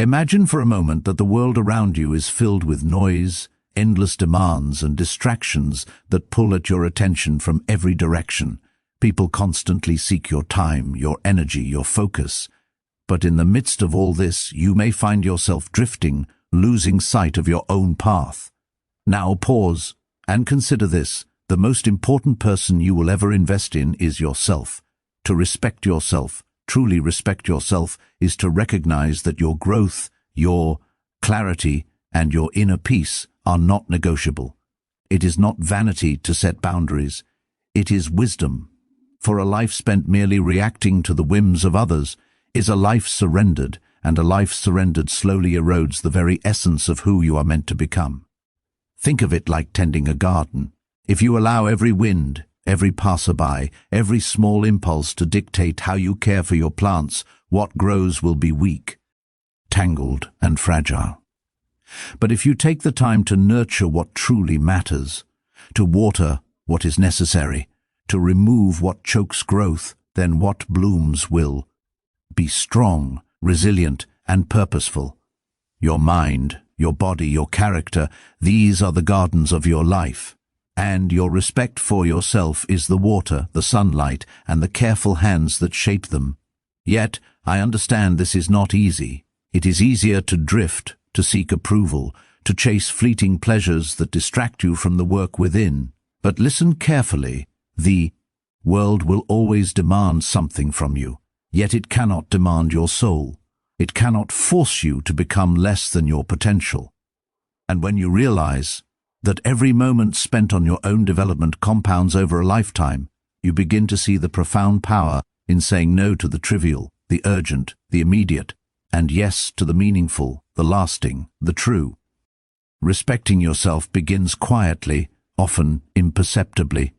Imagine for a moment that the world around you is filled with noise, endless demands and distractions that pull at your attention from every direction. People constantly seek your time, your energy, your focus. But in the midst of all this, you may find yourself drifting, losing sight of your own path. Now pause and consider this. The most important person you will ever invest in is yourself. To respect yourself, truly respect yourself, is to recognize that your growth, your clarity, and your inner peace are not negotiable. It is not vanity to set boundaries. It is wisdom. For a life spent merely reacting to the whims of others is a life surrendered, and a life surrendered slowly erodes the very essence of who you are meant to become. Think of it like tending a garden. If you allow every wind, every passerby, every small impulse to dictate how you care for your plants, what grows will be weak, tangled, and fragile. But if you take the time to nurture what truly matters, to water what is necessary, to remove what chokes growth, then what blooms will be strong, resilient, and purposeful. Your mind, your body, your character, these are the gardens of your life. And your respect for yourself is the water, the sunlight, and the careful hands that shape them. Yet, I understand this is not easy. It is easier to drift, to seek approval, to chase fleeting pleasures that distract you from the work within. But listen carefully. The world will always demand something from you, yet it cannot demand your soul. It cannot force you to become less than your potential. And when you realize that every moment spent on your own development compounds over a lifetime, you begin to see the profound power in saying no to the trivial, the urgent, the immediate, and yes to the meaningful, the lasting, the true. Respecting yourself begins quietly, often imperceptibly.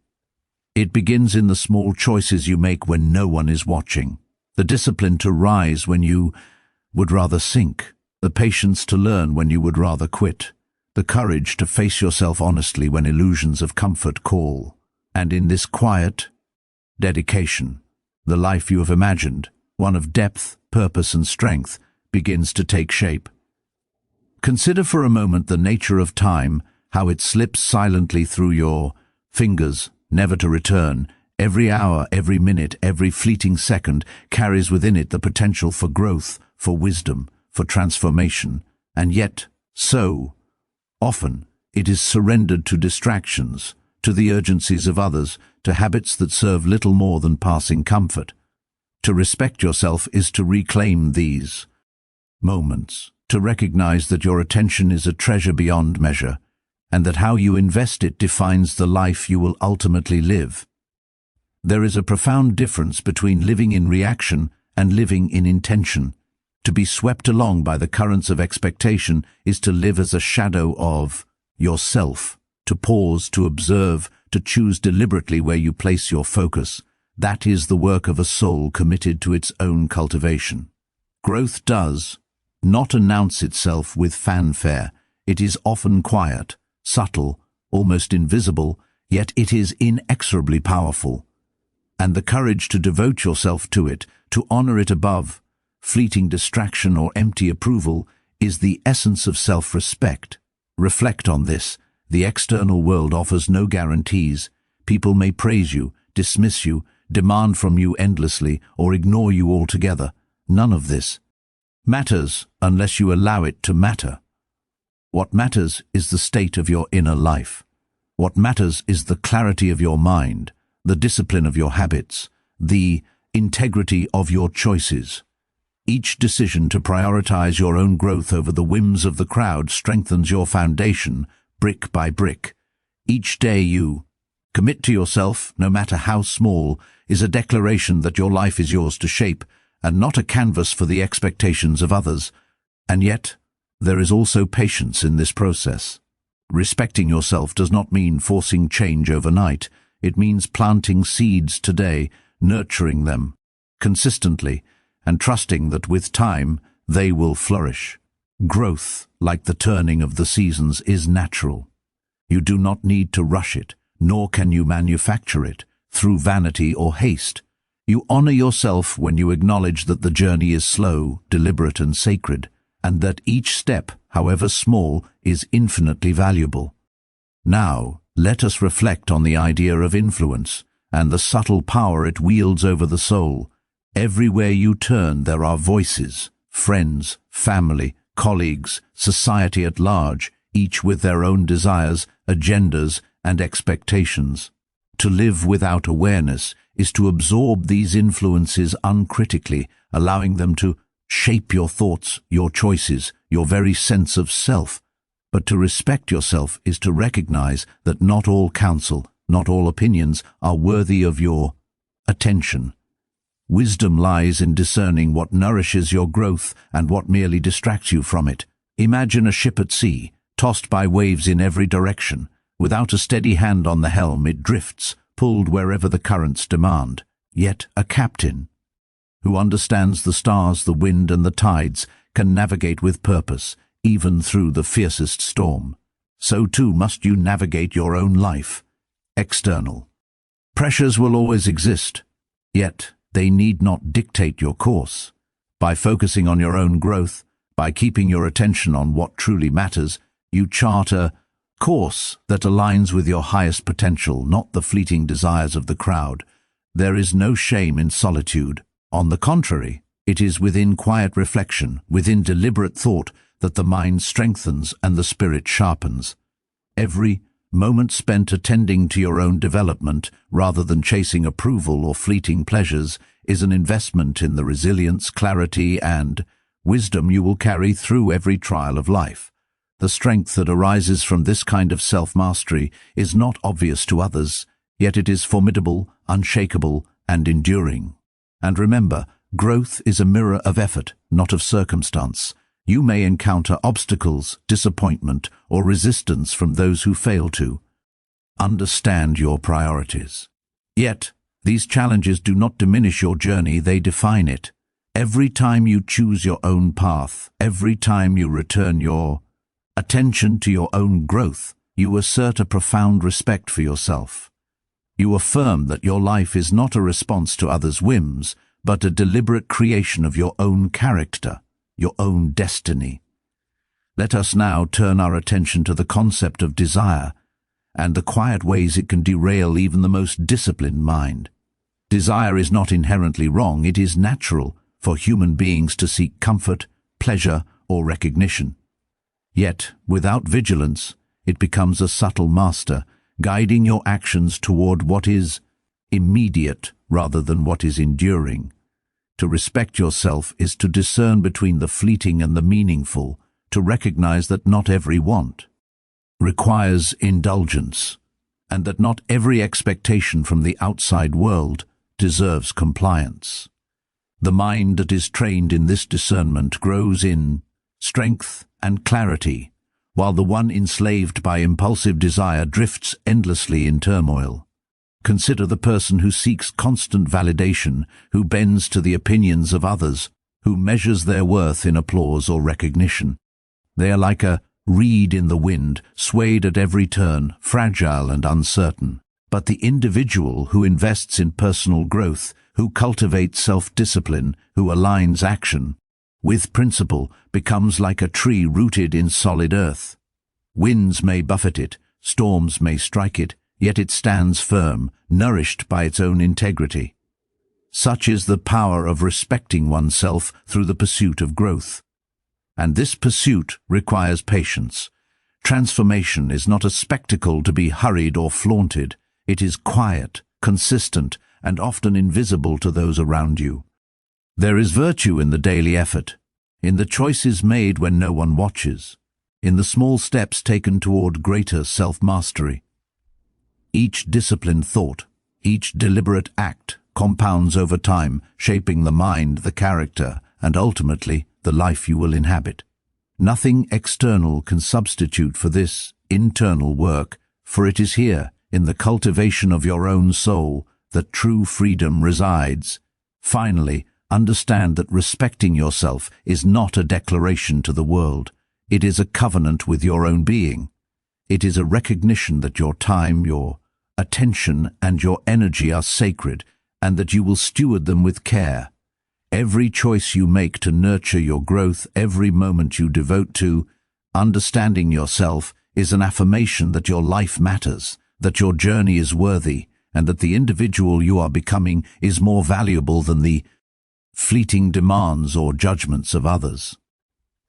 It begins in the small choices you make when no one is watching, the discipline to rise when you would rather sink, the patience to learn when you would rather quit, the courage to face yourself honestly when illusions of comfort call. And in this quiet dedication, the life you have imagined, one of depth, purpose, and strength, begins to take shape. Consider for a moment the nature of time, how it slips silently through your fingers, never to return. Every hour, every minute, every fleeting second carries within it the potential for growth, for wisdom, for transformation. And yet, so often, it is surrendered to distractions, to the urgencies of others, to habits that serve little more than passing comfort. To respect yourself is to reclaim these moments, to recognize that your attention is a treasure beyond measure, and that how you invest it defines the life you will ultimately live. There is a profound difference between living in reaction and living in intention. To be swept along by the currents of expectation is to live as a shadow of yourself, to pause, to observe, to choose deliberately where you place your focus. That is the work of a soul committed to its own cultivation. Growth does not announce itself with fanfare. It is often quiet, subtle, almost invisible, yet it is inexorably powerful. And the courage to devote yourself to it, to honor it above fleeting distraction or empty approval, is the essence of self-respect. Reflect on this. The external world offers no guarantees. People may praise you, dismiss you, demand from you endlessly, or ignore you altogether. None of this matters unless you allow it to matter. What matters is the state of your inner life. What matters is the clarity of your mind, the discipline of your habits, the integrity of your choices. Each decision to prioritize your own growth over the whims of the crowd strengthens your foundation, brick by brick. Each day you commit to yourself, no matter how small, is a declaration that your life is yours to shape, and not a canvas for the expectations of others. And yet, there is also patience in this process. Respecting yourself does not mean forcing change overnight. It means planting seeds today, nurturing them consistently, and trusting that with time they will flourish. Growth, like the turning of the seasons, is natural. You do not need to rush it, nor can you manufacture it through vanity or haste. You honor yourself when you acknowledge that the journey is slow, deliberate, and sacred, and that each step, however small, is infinitely valuable. Now, let us reflect on the idea of influence and the subtle power it wields over the soul. Everywhere you turn there are voices, friends, family, colleagues, society at large, each with their own desires, agendas, and expectations. To live without awareness is to absorb these influences uncritically, allowing them to shape your thoughts, your choices, your very sense of self. But to respect yourself is to recognize that not all counsel, not all opinions are worthy of your attention. Wisdom lies in discerning what nourishes your growth and what merely distracts you from it. Imagine a ship at sea, tossed by waves in every direction. Without a steady hand on the helm, it drifts, pulled wherever the currents demand. Yet a captain, who understands the stars, the wind, and the tides, can navigate with purpose, even through the fiercest storm. So too must you navigate your own life. External pressures will always exist, yet they need not dictate your course. By focusing on your own growth, by keeping your attention on what truly matters, you chart a course that aligns with your highest potential, not the fleeting desires of the crowd. There is no shame in solitude. On the contrary, it is within quiet reflection, within deliberate thought, that the mind strengthens and the spirit sharpens. Every moment spent attending to your own development, rather than chasing approval or fleeting pleasures, is an investment in the resilience, clarity, and wisdom you will carry through every trial of life. The strength that arises from this kind of self-mastery is not obvious to others, yet it is formidable, unshakable, and enduring. And remember, growth is a mirror of effort, not of circumstance. You may encounter obstacles, disappointment, or resistance from those who fail to understand your priorities. Yet, these challenges do not diminish your journey, they define it. Every time you choose your own path, every time you return your attention to your own growth, you assert a profound respect for yourself. You affirm that your life is not a response to others' whims, but a deliberate creation of your own character, your own destiny. Let us now turn our attention to the concept of desire and the quiet ways it can derail even the most disciplined mind. Desire is not inherently wrong, it is natural for human beings to seek comfort, pleasure, or recognition. Yet, without vigilance, it becomes a subtle master, guiding your actions toward what is immediate rather than what is enduring. To respect yourself is to discern between the fleeting and the meaningful, to recognize that not every want requires indulgence, and that not every expectation from the outside world deserves compliance. The mind that is trained in this discernment grows in strength and clarity, while the one enslaved by impulsive desire drifts endlessly in turmoil. Consider the person who seeks constant validation, who bends to the opinions of others, who measures their worth in applause or recognition. They are like a reed in the wind, swayed at every turn, fragile and uncertain. But the individual who invests in personal growth, who cultivates self-discipline, who aligns action with principle, becomes like a tree rooted in solid earth. Winds may buffet it, storms may strike it, yet it stands firm, nourished by its own integrity. Such is the power of respecting oneself through the pursuit of growth. And this pursuit requires patience. Transformation is not a spectacle to be hurried or flaunted. It is quiet, consistent, and often invisible to those around you. There is virtue in the daily effort, in the choices made when no one watches, in the small steps taken toward greater self-mastery. Each disciplined thought, each deliberate act compounds over time, shaping the mind, the character, and ultimately the life you will inhabit. Nothing external can substitute for this internal work, for it is here, in the cultivation of your own soul, that true freedom resides. Finally, understand that respecting yourself is not a declaration to the world. It is a covenant with your own being. It is a recognition that your time, your attention, and your energy are sacred, and that you will steward them with care. Every choice you make to nurture your growth, every moment you devote to understanding yourself, is an affirmation that your life matters, that your journey is worthy, and that the individual you are becoming is more valuable than the fleeting demands or judgments of others.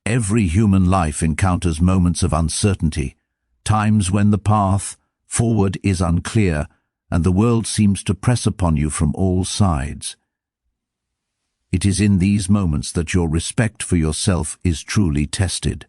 Every human life encounters moments of uncertainty, times when the path forward is unclear and the world seems to press upon you from all sides. It is in these moments that your respect for yourself is truly tested.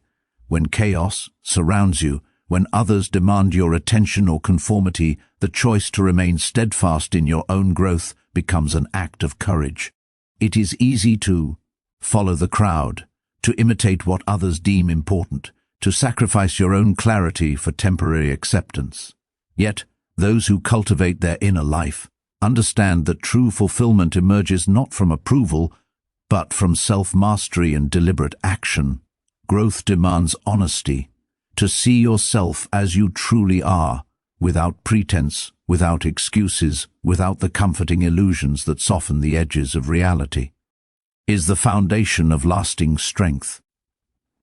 When chaos surrounds you, when others demand your attention or conformity, the choice to remain steadfast in your own growth becomes an act of courage. It is easy to follow the crowd, to imitate what others deem important, to sacrifice your own clarity for temporary acceptance. Yet, those who cultivate their inner life understand that true fulfillment emerges not from approval, but from self-mastery and deliberate action. Growth demands honesty, to see yourself as you truly are, without pretense, without excuses, without the comforting illusions that soften the edges of reality, is the foundation of lasting strength.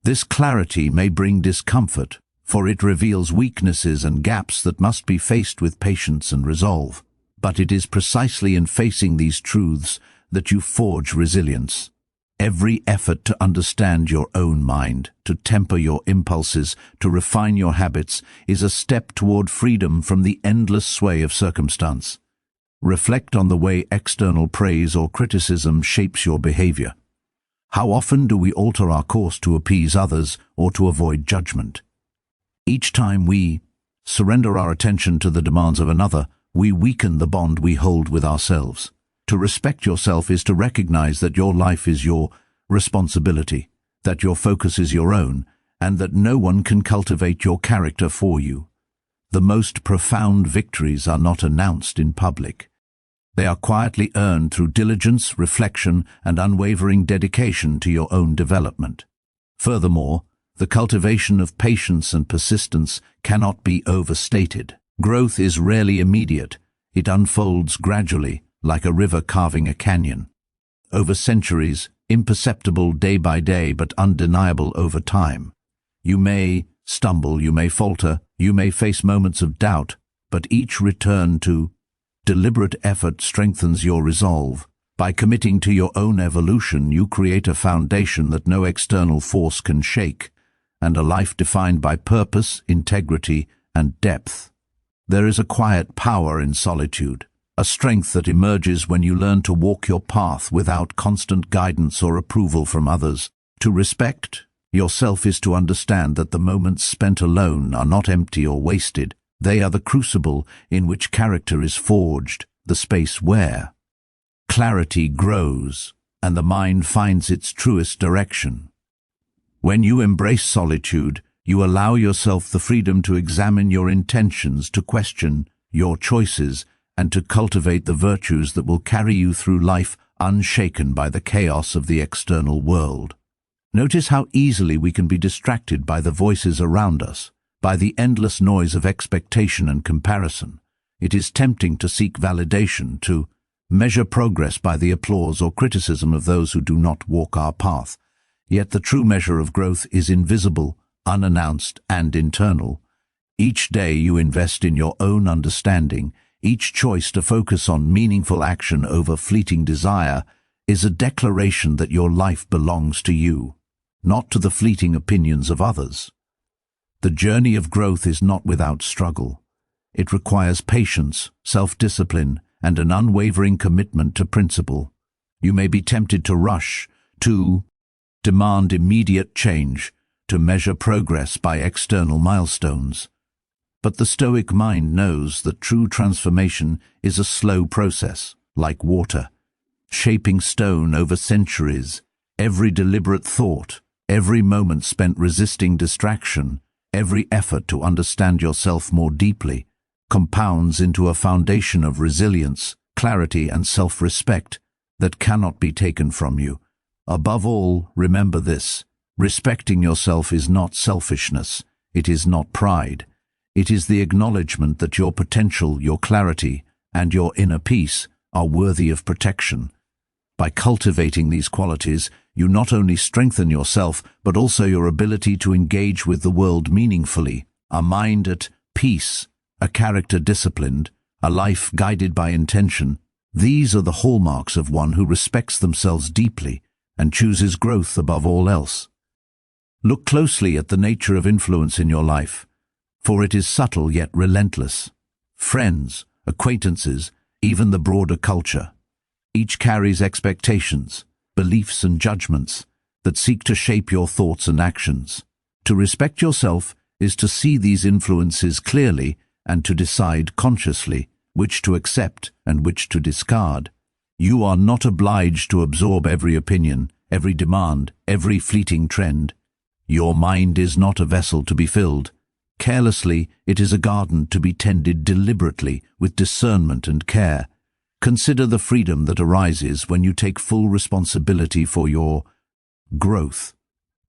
This clarity may bring discomfort, for it reveals weaknesses and gaps that must be faced with patience and resolve. But it is precisely in facing these truths that you forge resilience. Every effort to understand your own mind, to temper your impulses, to refine your habits, is a step toward freedom from the endless sway of circumstance. Reflect on the way external praise or criticism shapes your behavior. How often do we alter our course to appease others or to avoid judgment? Each time we surrender our attention to the demands of another, we weaken the bond we hold with ourselves. To respect yourself is to recognize that your life is your responsibility, that your focus is your own, and that no one can cultivate your character for you. The most profound victories are not announced in public. They are quietly earned through diligence, reflection, and unwavering dedication to your own development. Furthermore, the cultivation of patience and persistence cannot be overstated. Growth is rarely immediate. It unfolds gradually, like a river carving a canyon. Over centuries, imperceptible day by day but undeniable over time. You may stumble, you may falter, you may face moments of doubt, but each return to deliberate effort strengthens your resolve. By committing to your own evolution, you create a foundation that no external force can shake, and a life defined by purpose, integrity, and depth. There is a quiet power in solitude, a strength that emerges when you learn to walk your path without constant guidance or approval from others. To respect yourself is to understand that the moments spent alone are not empty or wasted. They are the crucible in which character is forged, the space where clarity grows and the mind finds its truest direction. When you embrace solitude, you allow yourself the freedom to examine your intentions, to question your choices, and to cultivate the virtues that will carry you through life unshaken by the chaos of the external world. Notice how easily we can be distracted by the voices around us, by the endless noise of expectation and comparison. It is tempting to seek validation, to measure progress by the applause or criticism of those who do not walk our path. Yet the true measure of growth is invisible, unannounced, and internal. Each day you invest in your own understanding. Each choice to focus on meaningful action over fleeting desire is a declaration that your life belongs to you, not to the fleeting opinions of others. The journey of growth is not without struggle. It requires patience, self-discipline, and an unwavering commitment to principle. You may be tempted to rush, to demand immediate change, to measure progress by external milestones. But the Stoic mind knows that true transformation is a slow process, like water, shaping stone over centuries. Every deliberate thought, every moment spent resisting distraction, every effort to understand yourself more deeply, compounds into a foundation of resilience, clarity, and self-respect that cannot be taken from you. Above all, remember this: respecting yourself is not selfishness, it is not pride. It is the acknowledgement that your potential, your clarity, and your inner peace are worthy of protection. By cultivating these qualities, you not only strengthen yourself, but also your ability to engage with the world meaningfully, a mind at peace, a character disciplined, a life guided by intention. These are the hallmarks of one who respects themselves deeply and chooses growth above all else. Look closely at the nature of influence in your life, for it is subtle yet relentless. Friends, acquaintances, even the broader culture. Each carries expectations, beliefs and judgments that seek to shape your thoughts and actions. To respect yourself is to see these influences clearly and to decide consciously which to accept and which to discard. You are not obliged to absorb every opinion, every demand, every fleeting trend. Your mind is not a vessel to be filled. Carelessly, it is a garden to be tended deliberately with discernment and care. Consider the freedom that arises when you take full responsibility for your growth.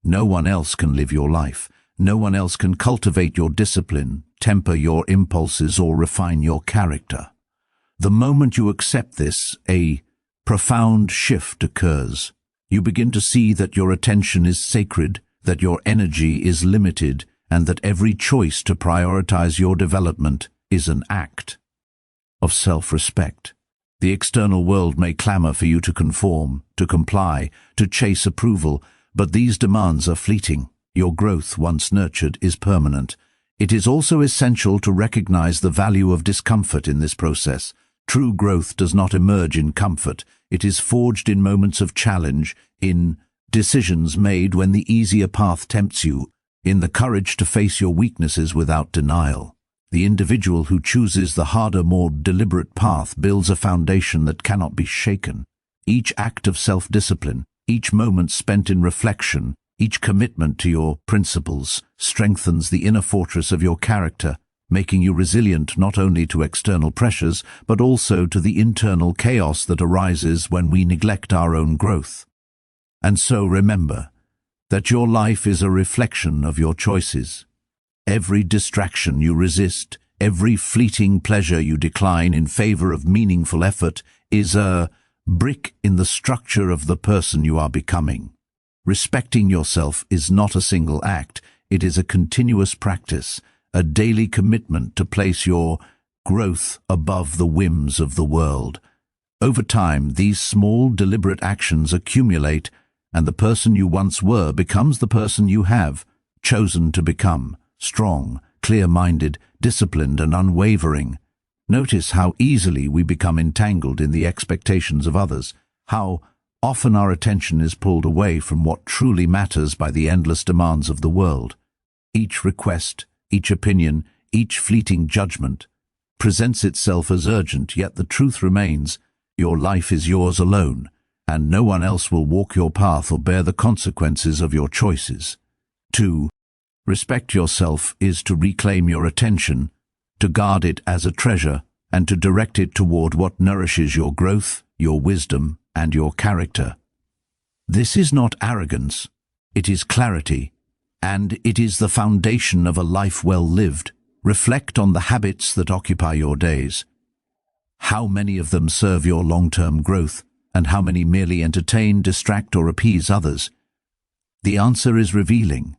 No one else can live your life. No one else can cultivate your discipline, temper your impulses, or refine your character. The moment you accept this, a profound shift occurs. You begin to see that your attention is sacred, that your energy is limited, and that every choice to prioritize your development is an act of self-respect. The external world may clamor for you to conform, to comply, to chase approval, but these demands are fleeting. Your growth, once nurtured, is permanent. It is also essential to recognize the value of discomfort in this process. True growth does not emerge in comfort. It is forged in moments of challenge, in decisions made when the easier path tempts you, in the courage to face your weaknesses without denial. The individual who chooses the harder, more deliberate path builds a foundation that cannot be shaken. Each act of self-discipline, each moment spent in reflection, each commitment to your principles strengthens the inner fortress of your character, making you resilient not only to external pressures, but also to the internal chaos that arises when we neglect our own growth. And so remember that your life is a reflection of your choices. Every distraction you resist, every fleeting pleasure you decline in favor of meaningful effort is a brick in the structure of the person you are becoming. Respecting yourself is not a single act, it is a continuous practice, a daily commitment to place your growth above the whims of the world. Over time, these small, deliberate actions accumulate, and the person you once were becomes the person you have chosen to become, strong, clear-minded, disciplined, and unwavering. Notice how easily we become entangled in the expectations of others, how often our attention is pulled away from what truly matters by the endless demands of the world. Each request, each opinion, each fleeting judgment presents itself as urgent, yet the truth remains, your life is yours alone, and no one else will walk your path or bear the consequences of your choices. 2. Respect yourself is to reclaim your attention, to guard it as a treasure, and to direct it toward what nourishes your growth, your wisdom, and your character. This is not arrogance, it is clarity, and it is the foundation of a life well lived. Reflect on the habits that occupy your days. How many of them serve your long-term growth, and how many merely entertain, distract, or appease others? The answer is revealing.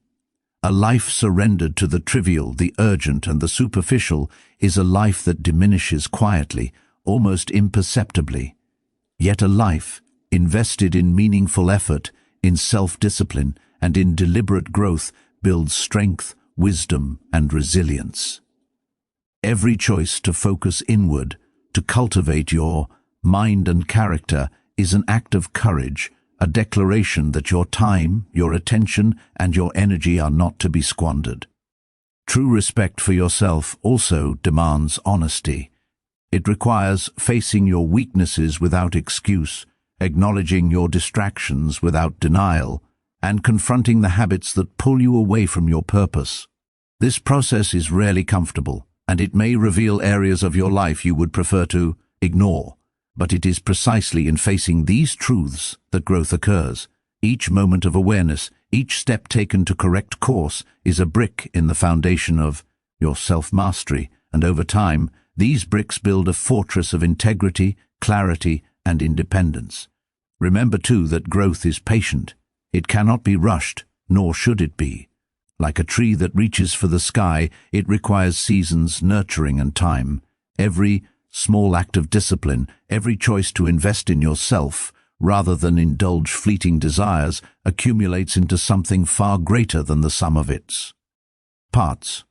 A life surrendered to the trivial, the urgent, and the superficial is a life that diminishes quietly, almost imperceptibly. Yet a life invested in meaningful effort, in self-discipline, and in deliberate growth builds strength, wisdom, and resilience. Every choice to focus inward, to cultivate your mind and character, is an act of courage, a declaration that your time, your attention, and your energy are not to be squandered. True respect for yourself also demands honesty. It requires facing your weaknesses without excuse, acknowledging your distractions without denial, and confronting the habits that pull you away from your purpose. This process is rarely comfortable, and it may reveal areas of your life you would prefer to ignore. But it is precisely in facing these truths that growth occurs. Each moment of awareness, each step taken to correct course, is a brick in the foundation of your self-mastery, and over time, these bricks build a fortress of integrity, clarity, and independence. Remember, too, that growth is patient. It cannot be rushed, nor should it be. Like a tree that reaches for the sky, it requires seasons, nurturing, and time. Every small act of discipline, every choice to invest in yourself, rather than indulge fleeting desires, accumulates into something far greater than the sum of its parts.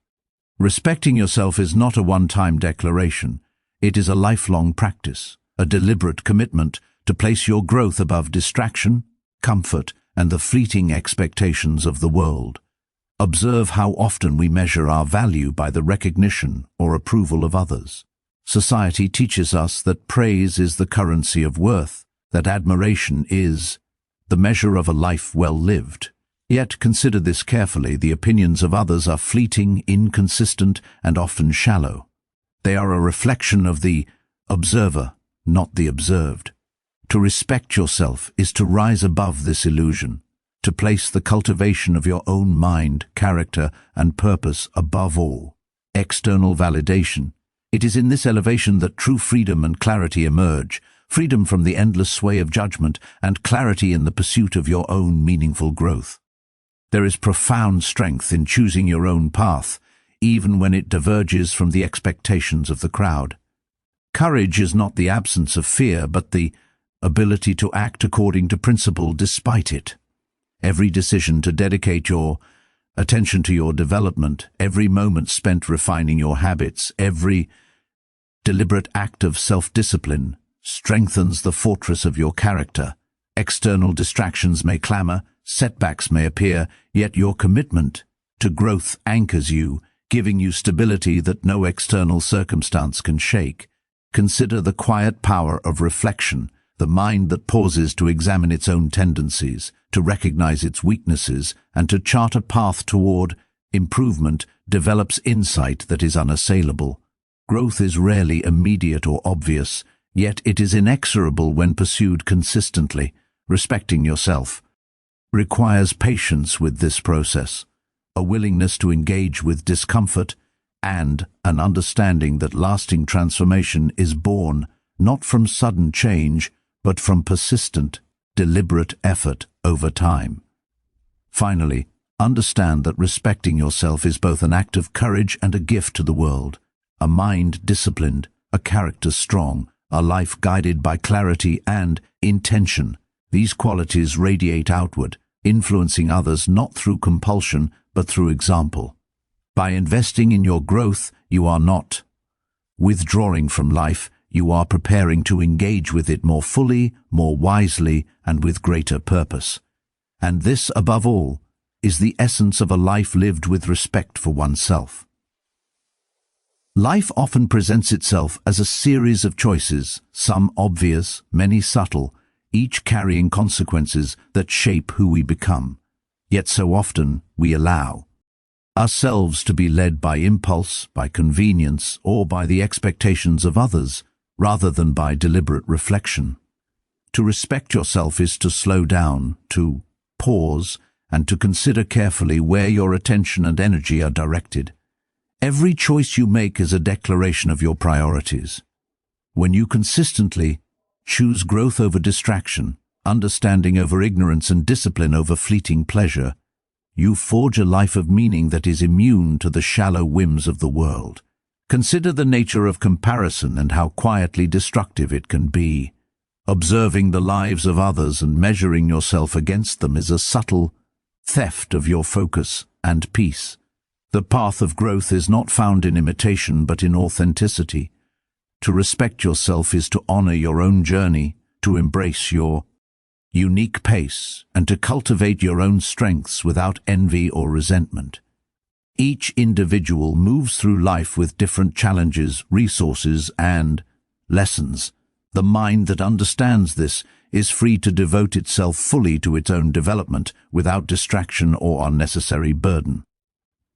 Respecting yourself is not a one-time declaration. It is a lifelong practice, a deliberate commitment to place your growth above distraction, comfort, and the fleeting expectations of the world. Observe how often we measure our value by the recognition or approval of others. Society teaches us that praise is the currency of worth, that admiration is the measure of a life well lived. Yet consider this carefully. The opinions of others are fleeting, inconsistent, and often shallow. They are a reflection of the observer, not the observed. To respect yourself is to rise above this illusion, to place the cultivation of your own mind, character, and purpose above all external validation. It is in this elevation that true freedom and clarity emerge, freedom from the endless sway of judgment and clarity in the pursuit of your own meaningful growth. There is profound strength in choosing your own path, even when it diverges from the expectations of the crowd. Courage is not the absence of fear, but the ability to act according to principle despite it. Every decision to dedicate your attention to your development, every moment spent refining your habits, every deliberate act of self-discipline strengthens the fortress of your character. External distractions may clamor, setbacks may appear, yet your commitment to growth anchors you, giving you stability that no external circumstance can shake. Consider the quiet power of reflection, the mind that pauses to examine its own tendencies, to recognize its weaknesses, and to chart a path toward improvement, develops insight that is unassailable. Growth is rarely immediate or obvious, yet it is inexorable when pursued consistently. Respecting yourself requires patience with this process, a willingness to engage with discomfort, and an understanding that lasting transformation is born not from sudden change, but from persistent, deliberate effort over time. Finally, understand that respecting yourself is both an act of courage and a gift to the world. A mind disciplined, a character strong, a life guided by clarity and intention. These qualities radiate outward, influencing others not through compulsion but through example. By investing in your growth, you are not withdrawing from life, you are preparing to engage with it more fully, more wisely, and with greater purpose. And this, above all, is the essence of a life lived with respect for oneself. Life often presents itself as a series of choices, some obvious, many subtle, each carrying consequences that shape who we become. Yet so often we allow ourselves to be led by impulse, by convenience, or by the expectations of others, rather than by deliberate reflection. To respect yourself is to slow down, to pause, and to consider carefully where your attention and energy are directed. Every choice you make is a declaration of your priorities. When you consistently choose growth over distraction, understanding over ignorance, and discipline over fleeting pleasure, you forge a life of meaning that is immune to the shallow whims of the world. Consider the nature of comparison and how quietly destructive it can be. Observing the lives of others and measuring yourself against them is a subtle theft of your focus and peace. The path of growth is not found in imitation but in authenticity. To respect yourself is to honor your own journey, to embrace your unique pace, and to cultivate your own strengths without envy or resentment. Each individual moves through life with different challenges, resources, and lessons. The mind that understands this is free to devote itself fully to its own development without distraction or unnecessary burden.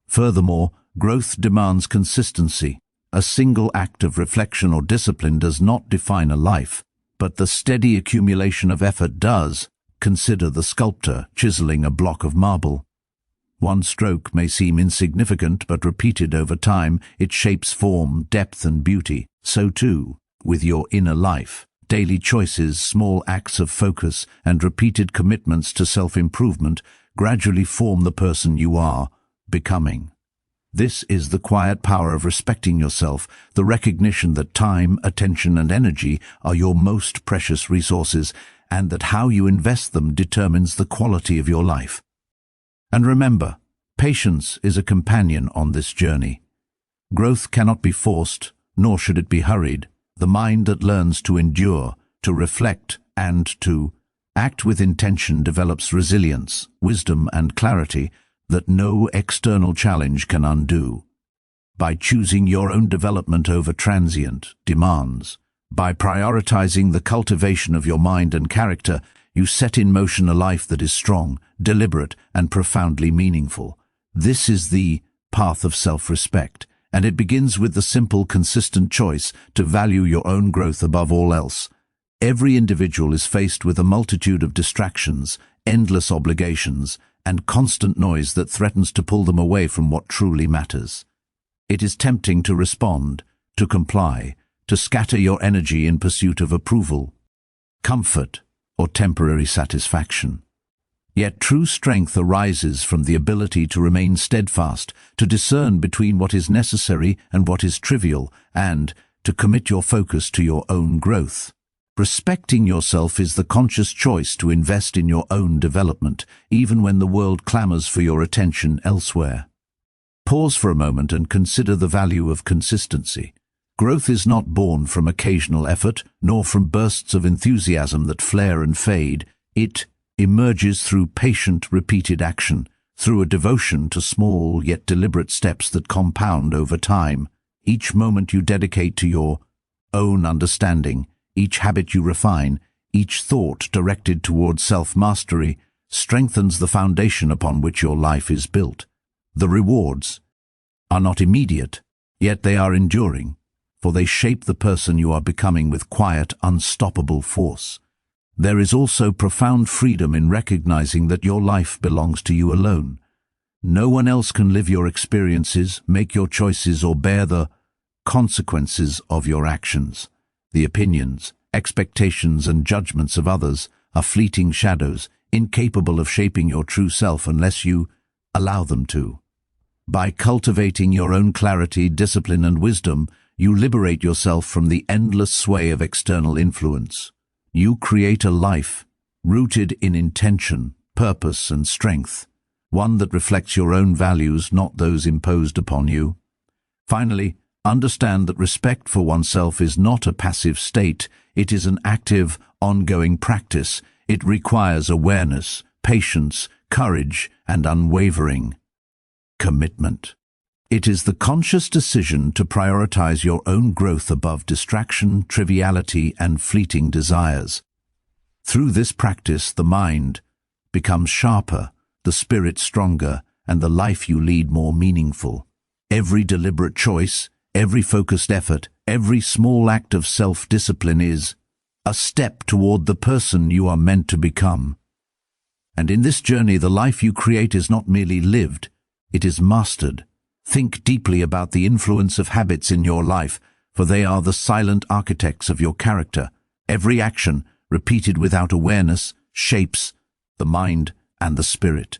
Furthermore, growth demands consistency. A single act of reflection or discipline does not define a life, but the steady accumulation of effort does. Consider the sculptor chiseling a block of marble. One stroke may seem insignificant, but repeated over time, it shapes form, depth, and beauty. So too, with your inner life, daily choices, small acts of focus, and repeated commitments to self-improvement gradually form the person you are becoming. This is the quiet power of respecting yourself, the recognition that time, attention, and energy are your most precious resources, and that how you invest them determines the quality of your life. And remember, patience is a companion on this journey. Growth cannot be forced, nor should it be hurried. The mind that learns to endure, to reflect, and to act with intention develops resilience, wisdom, and clarity that no external challenge can undo. By choosing your own development over transient demands, by prioritizing the cultivation of your mind and character, you set in motion a life that is strong, deliberate, and profoundly meaningful. This is the path of self-respect, and it begins with the simple, consistent choice to value your own growth above all else. Every individual is faced with a multitude of distractions, endless obligations, and constant noise that threatens to pull them away from what truly matters. It is tempting to respond, to comply, to scatter your energy in pursuit of approval, comfort, or temporary satisfaction. Yet true strength arises from the ability to remain steadfast, to discern between what is necessary and what is trivial, and to commit your focus to your own growth. Respecting yourself is the conscious choice to invest in your own development, even when the world clamors for your attention elsewhere. Pause for a moment and consider the value of consistency. Growth is not born from occasional effort, nor from bursts of enthusiasm that flare and fade. It emerges through patient, repeated action, through a devotion to small yet deliberate steps that compound over time. Each moment you dedicate to your own understanding, each habit you refine, each thought directed towards self-mastery, strengthens the foundation upon which your life is built. The rewards are not immediate, yet they are enduring, for they shape the person you are becoming with quiet, unstoppable force. There is also profound freedom in recognizing that your life belongs to you alone. No one else can live your experiences, make your choices, or bear the consequences of your actions. The opinions, expectations, and judgments of others are fleeting shadows, incapable of shaping your true self unless you allow them to. By cultivating your own clarity, discipline, and wisdom, you liberate yourself from the endless sway of external influence. You create a life rooted in intention, purpose, and strength, one that reflects your own values, not those imposed upon you. Finally, understand that respect for oneself is not a passive state. It is an active, ongoing practice. It requires awareness, patience, courage, and unwavering commitment. It is the conscious decision to prioritize your own growth above distraction, triviality, and fleeting desires. Through this practice, the mind becomes sharper, the spirit stronger, and the life you lead more meaningful. Every deliberate choice, every focused effort, every small act of self-discipline is a step toward the person you are meant to become. And in this journey, the life you create is not merely lived, it is mastered. Think deeply about the influence of habits in your life, for they are the silent architects of your character. Every action, repeated without awareness, shapes the mind and the spirit.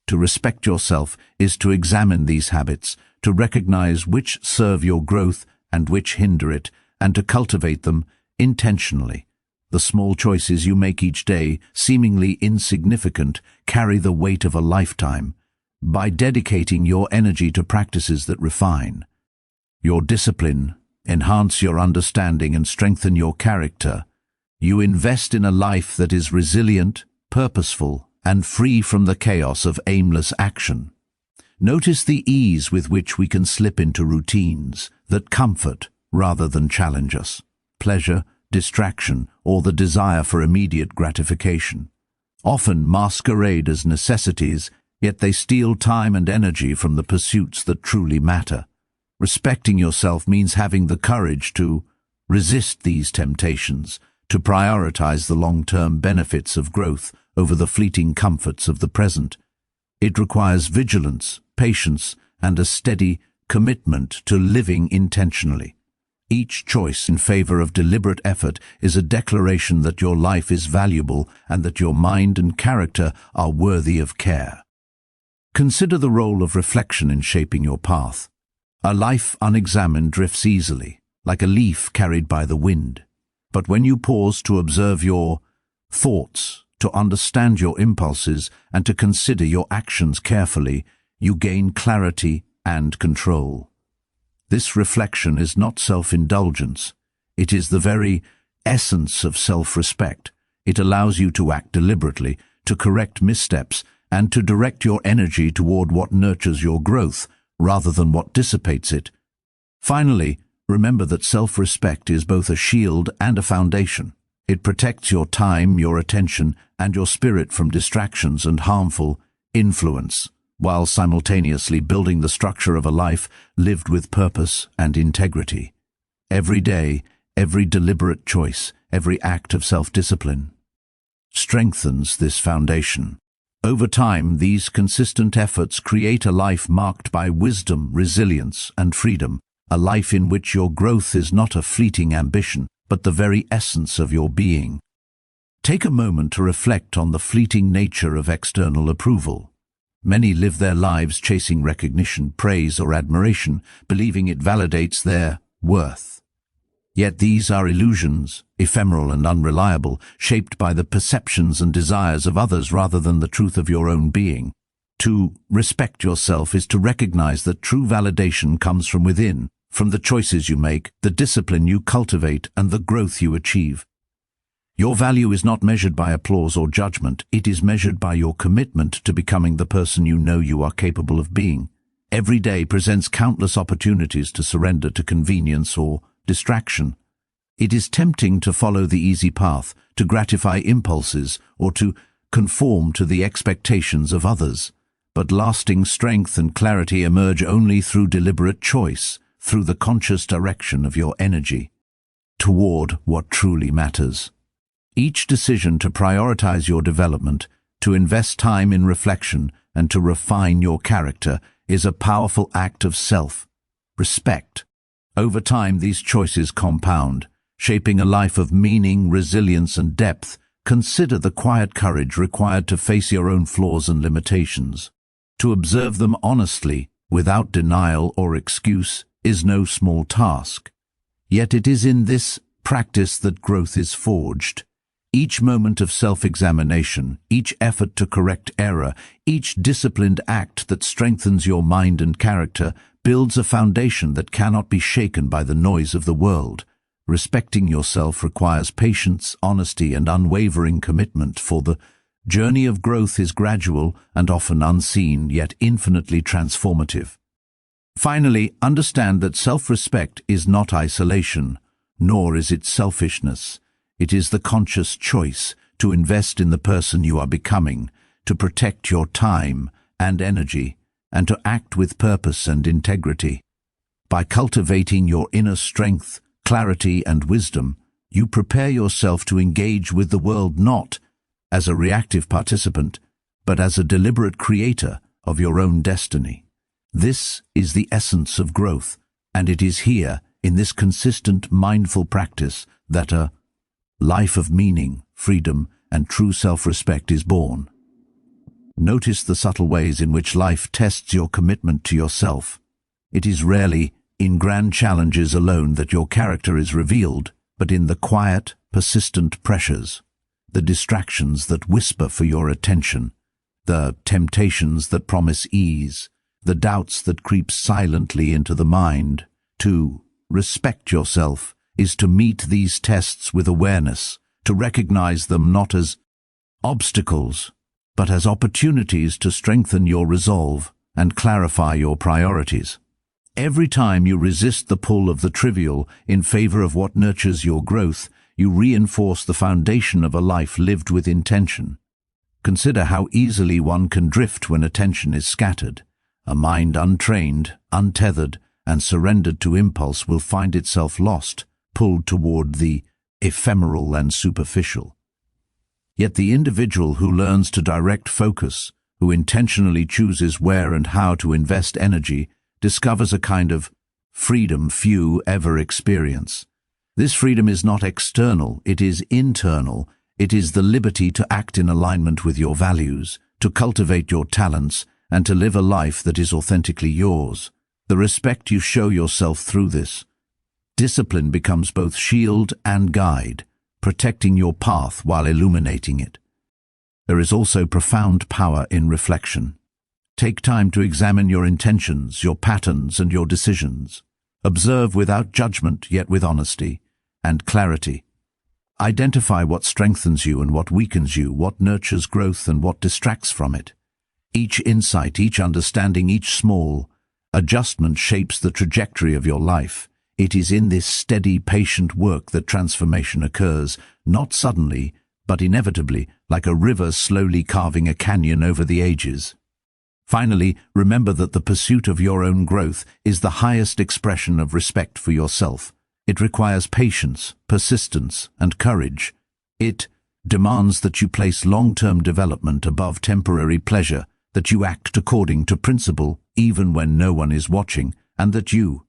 To respect yourself is to examine these habits, to recognize which serve your growth and which hinder it, and to cultivate them intentionally. The small choices you make each day, seemingly insignificant, carry the weight of a lifetime. By dedicating your energy to practices that refine your discipline, enhance your understanding, and strengthen your character, you invest in a life that is resilient, purposeful, and free from the chaos of aimless action. Notice the ease with which we can slip into routines that comfort rather than challenge us. Pleasure, distraction, or the desire for immediate gratification often masquerade as necessities, yet they steal time and energy from the pursuits that truly matter. Respecting yourself means having the courage to resist these temptations, to prioritize the long-term benefits of growth over the fleeting comforts of the present. It requires vigilance, patience, and a steady commitment to living intentionally. Each choice in favor of deliberate effort is a declaration that your life is valuable and that your mind and character are worthy of care. Consider the role of reflection in shaping your path. A life unexamined drifts easily, like a leaf carried by the wind. But when you pause to observe your thoughts, to understand your impulses, and to consider your actions carefully, you gain clarity and control. This reflection is not self-indulgence. It is the very essence of self-respect. It allows you to act deliberately, to correct missteps, and to direct your energy toward what nurtures your growth, rather than what dissipates it. Finally, remember that self-respect is both a shield and a foundation. It protects your time, your attention, and your spirit from distractions and harmful influence, while simultaneously building the structure of a life lived with purpose and integrity. Every day, every deliberate choice, every act of self-discipline strengthens this foundation. Over time, these consistent efforts create a life marked by wisdom, resilience, and freedom, a life in which your growth is not a fleeting ambition, but the very essence of your being. Take a moment to reflect on the fleeting nature of external approval. Many live their lives chasing recognition, praise, or admiration, believing it validates their worth. Yet these are illusions, ephemeral and unreliable, shaped by the perceptions and desires of others rather than the truth of your own being. To respect yourself is to recognize that true validation comes from within, from the choices you make, the discipline you cultivate, and the growth you achieve. Your value is not measured by applause or judgment. It is measured by your commitment to becoming the person you know you are capable of being. Every day presents countless opportunities to surrender to convenience or distraction. It is tempting to follow the easy path, to gratify impulses, or to conform to the expectations of others. But lasting strength and clarity emerge only through deliberate choice, through the conscious direction of your energy toward what truly matters. Each decision to prioritize your development, to invest time in reflection, and to refine your character is a powerful act of self-respect. Over time, these choices compound, shaping a life of meaning, resilience, and depth. Consider the quiet courage required to face your own flaws and limitations. To observe them honestly, without denial or excuse, is no small task. Yet it is in this practice that growth is forged. Each moment of self-examination, each effort to correct error, each disciplined act that strengthens your mind and character builds a foundation that cannot be shaken by the noise of the world. Respecting yourself requires patience, honesty, and unwavering commitment, for the journey of growth is gradual and often unseen, yet infinitely transformative. Finally, understand that self-respect is not isolation, nor is it selfishness. It is the conscious choice to invest in the person you are becoming, to protect your time and energy, and to act with purpose and integrity. By cultivating your inner strength, clarity, and wisdom, you prepare yourself to engage with the world not as a reactive participant, but as a deliberate creator of your own destiny. This is the essence of growth, and it is here, in this consistent, mindful practice, that a life of meaning, freedom, and true self-respect is born. Notice the subtle ways in which life tests your commitment to yourself. It is rarely in grand challenges alone that your character is revealed, but in the quiet, persistent pressures, the distractions that whisper for your attention, the temptations that promise ease, the doubts that creep silently into the mind. To respect yourself is to meet these tests with awareness, to recognize them not as obstacles, but as opportunities to strengthen your resolve and clarify your priorities. Every time you resist the pull of the trivial in favor of what nurtures your growth, you reinforce the foundation of a life lived with intention. Consider how easily one can drift when attention is scattered. A mind untrained, untethered, and surrendered to impulse will find itself lost, pulled toward the ephemeral and superficial. Yet the individual who learns to direct focus, who intentionally chooses where and how to invest energy, discovers a kind of freedom few ever experience. This freedom is not external, it is internal. It is the liberty to act in alignment with your values, to cultivate your talents, and to live a life that is authentically yours. The respect you show yourself through this. Discipline becomes both shield and guide, protecting your path while illuminating it. There is also profound power in reflection. Take time to examine your intentions, your patterns, and your decisions. Observe without judgment, yet with honesty and clarity. Identify what strengthens you and what weakens you, what nurtures growth and what distracts from it. Each insight, each understanding, each small adjustment shapes the trajectory of your life. It is in this steady, patient work that transformation occurs, not suddenly, but inevitably, like a river slowly carving a canyon over the ages. Finally, remember that the pursuit of your own growth is the highest expression of respect for yourself. It requires patience, persistence, and courage. It demands that you place long-term development above temporary pleasure, that you act according to principle even when no one is watching, and that you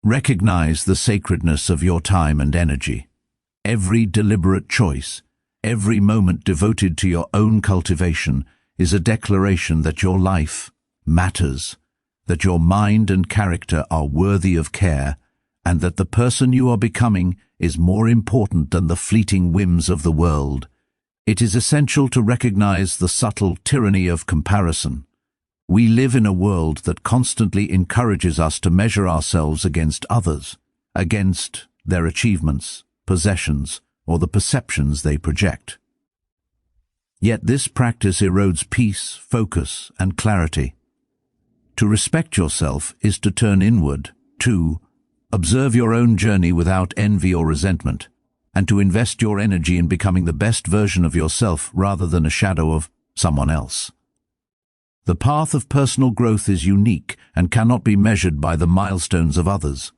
recognize the sacredness of your time and energy. Every deliberate choice, every moment devoted to your own cultivation is a declaration that your life matters, that your mind and character are worthy of care, and that the person you are becoming is more important than the fleeting whims of the world. It is essential to recognize the subtle tyranny of comparison. We live in a world that constantly encourages us to measure ourselves against others, against their achievements, possessions, or the perceptions they project. Yet this practice erodes peace, focus, and clarity. To respect yourself is to turn inward, to observe your own journey without envy or resentment, and to invest your energy in becoming the best version of yourself rather than a shadow of someone else. The path of personal growth is unique and cannot be measured by the milestones of others.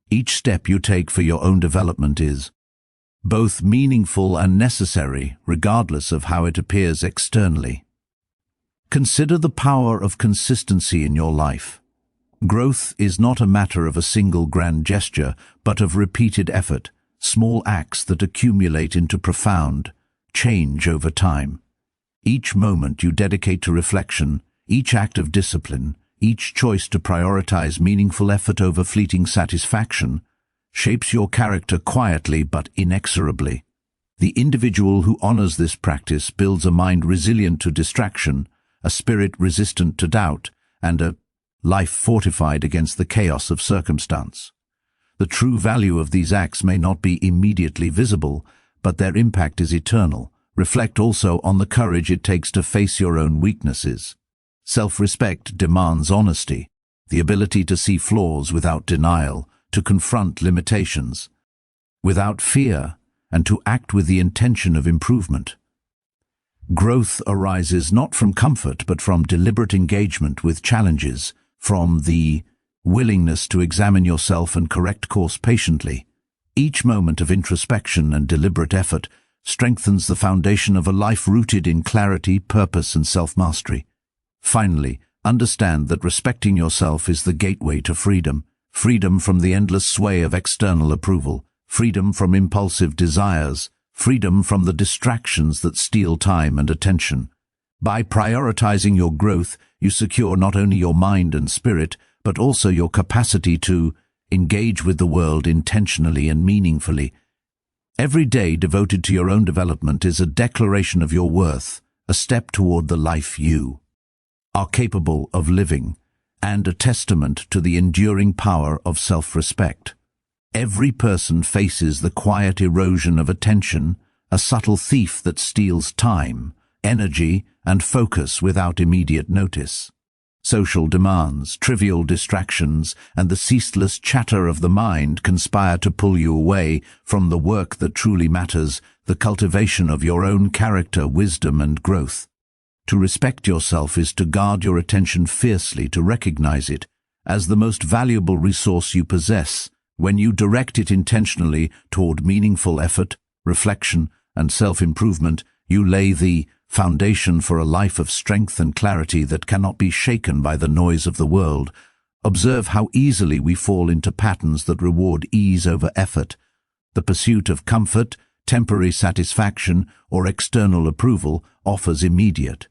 Each step you take for your own development is both meaningful and necessary, regardless of how it appears externally. Consider the power of consistency in your life. Growth is not a matter of a single grand gesture, but of repeated effort, small acts that accumulate into profound change over time. Each moment you dedicate to reflection, each act of discipline, each choice to prioritize meaningful effort over fleeting satisfaction, shapes your character quietly but inexorably. The individual who honors this practice builds a mind resilient to distraction, a spirit resistant to doubt, and a life fortified against the chaos of circumstance. The true value of these acts may not be immediately visible, but their impact is eternal. Reflect also on the courage it takes to face your own weaknesses. Self-respect demands honesty, the ability to see flaws without denial, to confront limitations without fear, and to act with the intention of improvement. Growth arises not from comfort but from deliberate engagement with challenges, from the willingness to examine yourself and correct course patiently. Each moment of introspection and deliberate effort strengthens the foundation of a life rooted in clarity, purpose, and self-mastery. Finally, understand that respecting yourself is the gateway to freedom. Freedom from the endless sway of external approval, freedom from impulsive desires, freedom from the distractions that steal time and attention. By prioritizing your growth, you secure not only your mind and spirit, but also your capacity to engage with the world intentionally and meaningfully. Every day devoted to your own development is a declaration of your worth, a step toward the life you are capable of living, and a testament to the enduring power of self-respect. Every person faces the quiet erosion of attention, a subtle thief that steals time, energy, and focus without immediate notice. Social demands, trivial distractions, and the ceaseless chatter of the mind conspire to pull you away from the work that truly matters, the cultivation of your own character, wisdom, and growth. To respect yourself is to guard your attention fiercely, to recognize it as the most valuable resource you possess. When you direct it intentionally toward meaningful effort, reflection, and self-improvement, you lay the foundation for a life of strength and clarity that cannot be shaken by the noise of the world. Observe how easily we fall into patterns that reward ease over effort. The pursuit of comfort, temporary satisfaction, or external approval offers immediate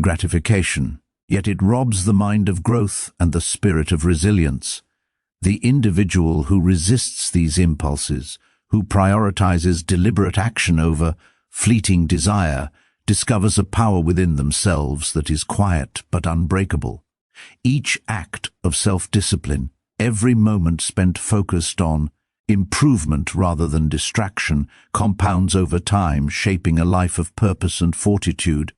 gratification, yet it robs the mind of growth and the spirit of resilience. The individual who resists these impulses, who prioritizes deliberate action over fleeting desire, discovers a power within themselves that is quiet but unbreakable. Each act of self-discipline, every moment spent focused on improvement rather than distraction, compounds over time, shaping a life of purpose and fortitude.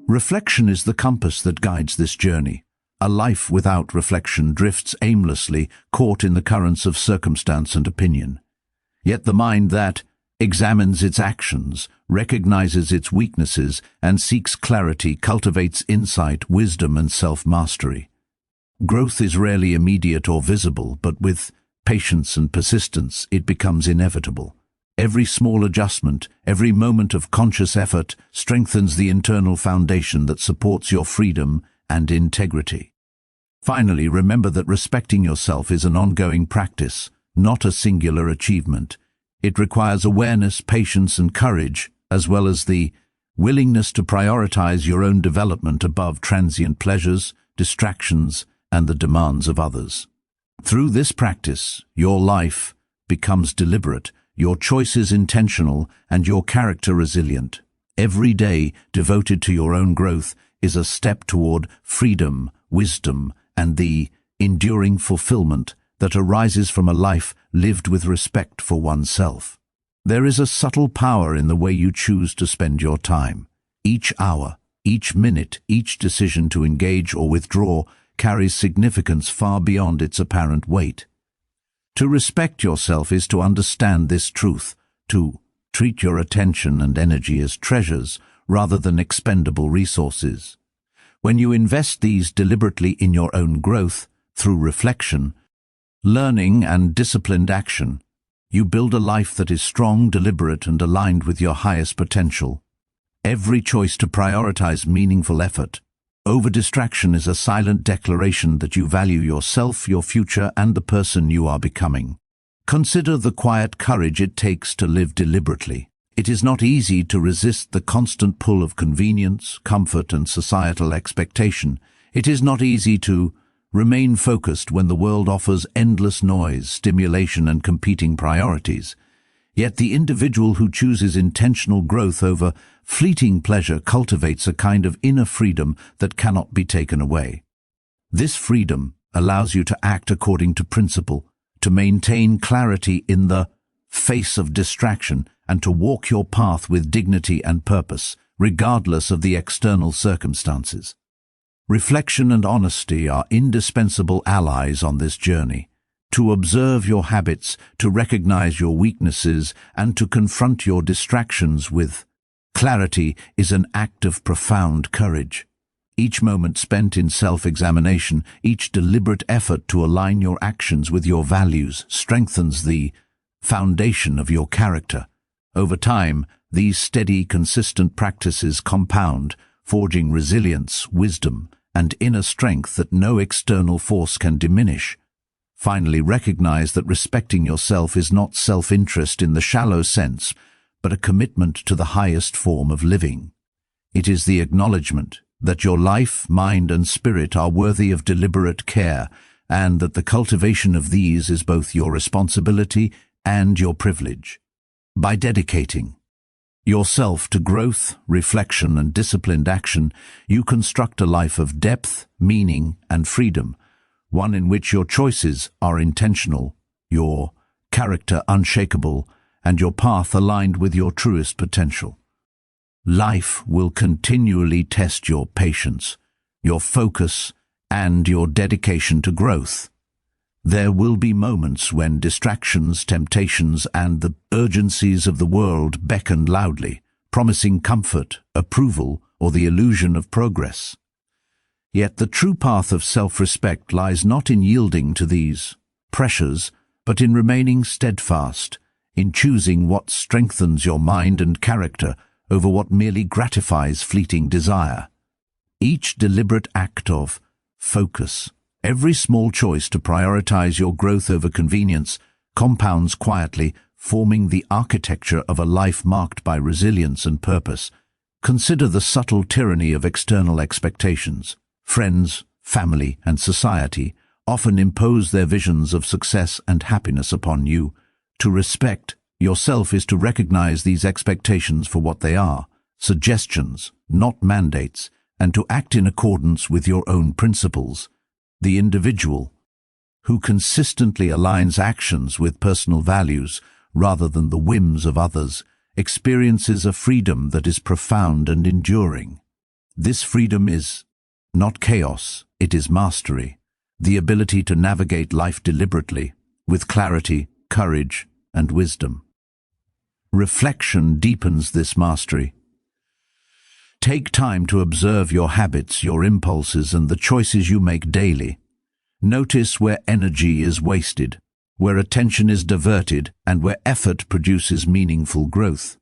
Reflection is the compass that guides this journey. A life without reflection drifts aimlessly, caught in the currents of circumstance and opinion. Yet the mind that examines its actions, recognizes its weaknesses, and seeks clarity cultivates insight, wisdom, and self-mastery. Growth is rarely immediate or visible, but with patience and persistence it becomes inevitable. Every small adjustment, every moment of conscious effort strengthens the internal foundation that supports your freedom and integrity. Finally, remember that respecting yourself is an ongoing practice, not a singular achievement. It requires awareness, patience, and courage, as well as the willingness to prioritize your own development above transient pleasures, distractions, and the demands of others. Through this practice, your life becomes deliberate, your choices intentional, and your character resilient. Every day devoted to your own growth is a step toward freedom, wisdom, and the enduring fulfillment that arises from a life lived with respect for oneself. There is a subtle power in the way you choose to spend your time. Each hour, each minute, each decision to engage or withdraw carries significance far beyond its apparent weight. To respect yourself is to understand this truth, to treat your attention and energy as treasures rather than expendable resources. When you invest these deliberately in your own growth, through reflection, learning, and disciplined action, you build a life that is strong, deliberate, and aligned with your highest potential. Every choice to prioritize meaningful effort over distraction is a silent declaration that you value yourself, your future, and the person you are becoming. Consider the quiet courage it takes to live deliberately. It is not easy to resist the constant pull of convenience, comfort, and societal expectation. It is not easy to remain focused when the world offers endless noise, stimulation, and competing priorities. Yet the individual who chooses intentional growth over fleeting pleasure cultivates a kind of inner freedom that cannot be taken away. This freedom allows you to act according to principle, to maintain clarity in the face of distraction, and to walk your path with dignity and purpose, regardless of the external circumstances. Reflection and honesty are indispensable allies on this journey. To observe your habits, to recognize your weaknesses, and to confront your distractions with clarity is an act of profound courage. Each moment spent in self-examination, each deliberate effort to align your actions with your values strengthens the foundation of your character. Over time, these steady, consistent practices compound, forging resilience, wisdom, and inner strength that no external force can diminish. Finally, recognize that respecting yourself is not self-interest in the shallow sense, but a commitment to the highest form of living. It is the acknowledgement that your life, mind, and spirit are worthy of deliberate care, and that the cultivation of these is both your responsibility and your privilege. By dedicating yourself to growth, reflection, and disciplined action, you construct a life of depth, meaning, and freedom, one in which your choices are intentional, your character unshakable, and your path aligned with your truest potential. Life will continually test your patience, your focus, and your dedication to growth. There will be moments when distractions, temptations, and the urgencies of the world beckon loudly, promising comfort, approval, or the illusion of progress. Yet the true path of self-respect lies not in yielding to these pressures, but in remaining steadfast, in choosing what strengthens your mind and character over what merely gratifies fleeting desire. Each deliberate act of focus, Every small choice to prioritize your growth over convenience compounds quietly, forming the architecture of a life marked by resilience and purpose. Consider the subtle tyranny of external expectations. Friends, family, and society often impose their visions of success and happiness upon you. To respect yourself is to recognize these expectations for what they are, suggestions, not mandates, and to act in accordance with your own principles. The individual, who consistently aligns actions with personal values rather than the whims of others, experiences a freedom that is profound and enduring. This freedom is not chaos, it is mastery, the ability to navigate life deliberately, with clarity, courage, and wisdom. Reflection deepens this mastery. Take time to observe your habits, your impulses, and the choices you make daily. Notice where energy is wasted, where attention is diverted, and where effort produces meaningful growth.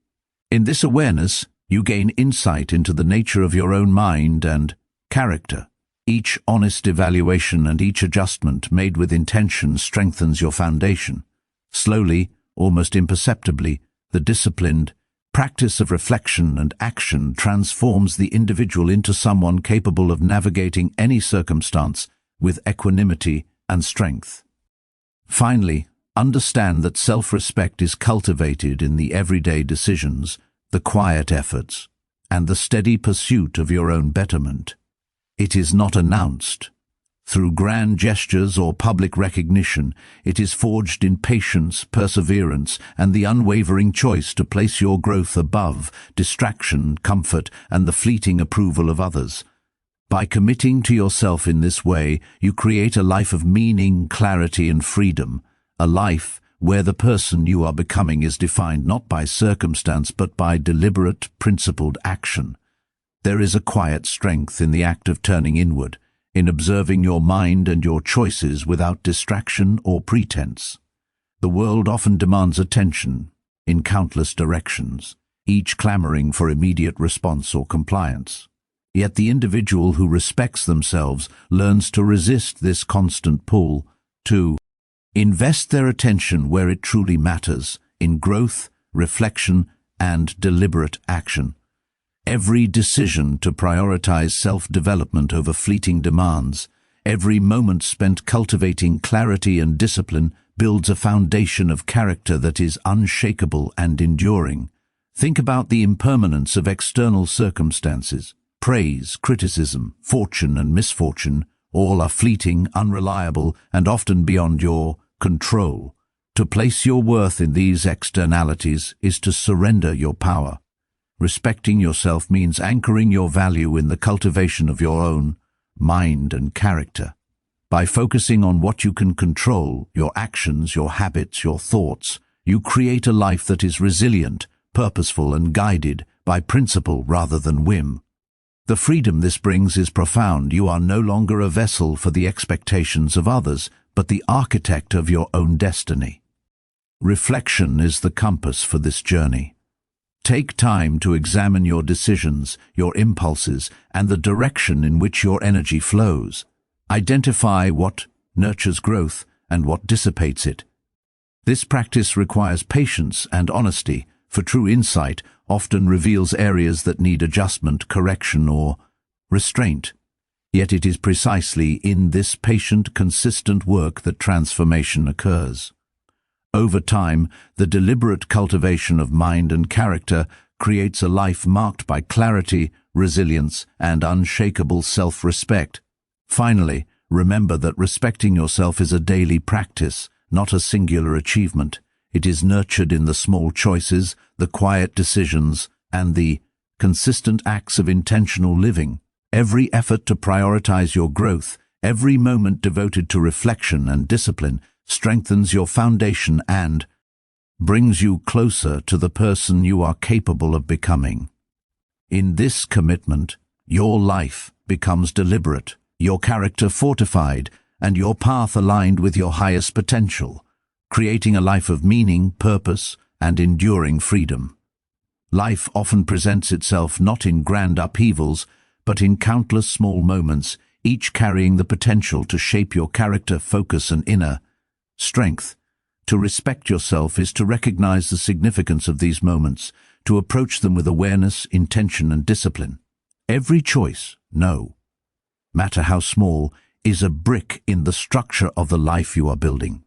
In this awareness, you gain insight into the nature of your own mind and character. Each honest evaluation and each adjustment made with intention strengthens your foundation. Slowly, almost imperceptibly, the disciplined practice of reflection and action transforms the individual into someone capable of navigating any circumstance with equanimity and strength. Finally, understand that self-respect is cultivated in the everyday decisions, the quiet efforts, and the steady pursuit of your own betterment. It is not announced through grand gestures or public recognition. It is forged in patience, perseverance, and the unwavering choice to place your growth above distraction, comfort, and the fleeting approval of others. By committing to yourself in this way, you create a life of meaning, clarity, and freedom, a life where the person you are becoming is defined not by circumstance but by deliberate, principled action. There is a quiet strength in the act of turning inward, in observing your mind and your choices without distraction or pretense. The world often demands attention in countless directions, each clamoring for immediate response or compliance. Yet the individual who respects themselves learns to resist this constant pull, to invest their attention where it truly matters, in growth, reflection, and deliberate action. Every decision to prioritize self-development over fleeting demands, every moment spent cultivating clarity and discipline builds a foundation of character that is unshakable and enduring. Think about the impermanence of external circumstances. Praise, criticism, fortune, and misfortune all are fleeting, unreliable, and often beyond your control. To place your worth in these externalities is to surrender your power. Respecting yourself means anchoring your value in the cultivation of your own mind and character. By focusing on what you can control, your actions, your habits, your thoughts, you create a life that is resilient, purposeful, and guided by principle rather than whim. The freedom this brings is profound. You are no longer a vessel for the expectations of others, but the architect of your own destiny. Reflection is the compass for this journey. Take time to examine your decisions, your impulses, and the direction in which your energy flows. Identify what nurtures growth and what dissipates it. This practice requires patience and honesty, for true insight often reveals areas that need adjustment, correction, or restraint. Yet it is precisely in this patient, consistent work that transformation occurs. Over time, the deliberate cultivation of mind and character creates a life marked by clarity, resilience, and unshakable self-respect. Finally, remember that respecting yourself is a daily practice, not a singular achievement. It is nurtured in the small choices, the quiet decisions, and the consistent acts of intentional living. Every effort to prioritize your growth, every moment devoted to reflection and discipline, strengthens your foundation and brings you closer to the person you are capable of becoming. In this commitment, your life becomes deliberate, your character fortified, and your path aligned with your highest potential, creating a life of meaning, purpose, and enduring freedom. Life often presents itself not in grand upheavals, but in countless small moments, each carrying the potential to shape your character, focus, and inner strength. To respect yourself is to recognize the significance of these moments, to approach them with awareness, intention, and discipline. Every choice, no matter how small, is a brick in the structure of the life you are building.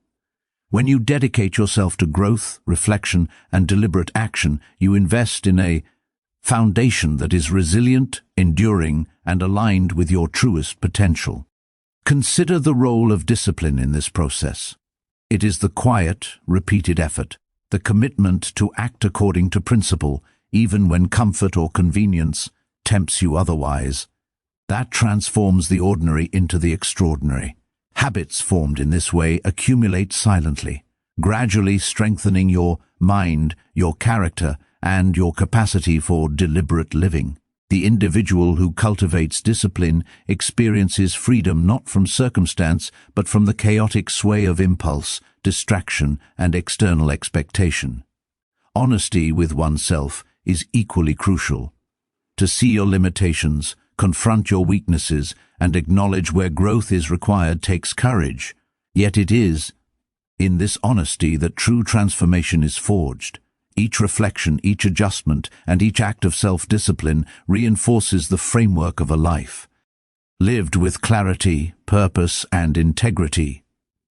When you dedicate yourself to growth, reflection, and deliberate action, you invest in a foundation that is resilient, enduring, and aligned with your truest potential. Consider the role of discipline in this process. It is the quiet, repeated effort, the commitment to act according to principle, even when comfort or convenience tempts you otherwise, that transforms the ordinary into the extraordinary. Habits formed in this way accumulate silently, gradually strengthening your mind, your character, and your capacity for deliberate living. The individual who cultivates discipline experiences freedom not from circumstance, but from the chaotic sway of impulse, distraction, and external expectation. Honesty with oneself is equally crucial. To see your limitations, confront your weaknesses, and acknowledge where growth is required takes courage. Yet it is in this honesty that true transformation is forged. Each reflection, each adjustment, and each act of self-discipline reinforces the framework of a life lived with clarity, purpose, and integrity.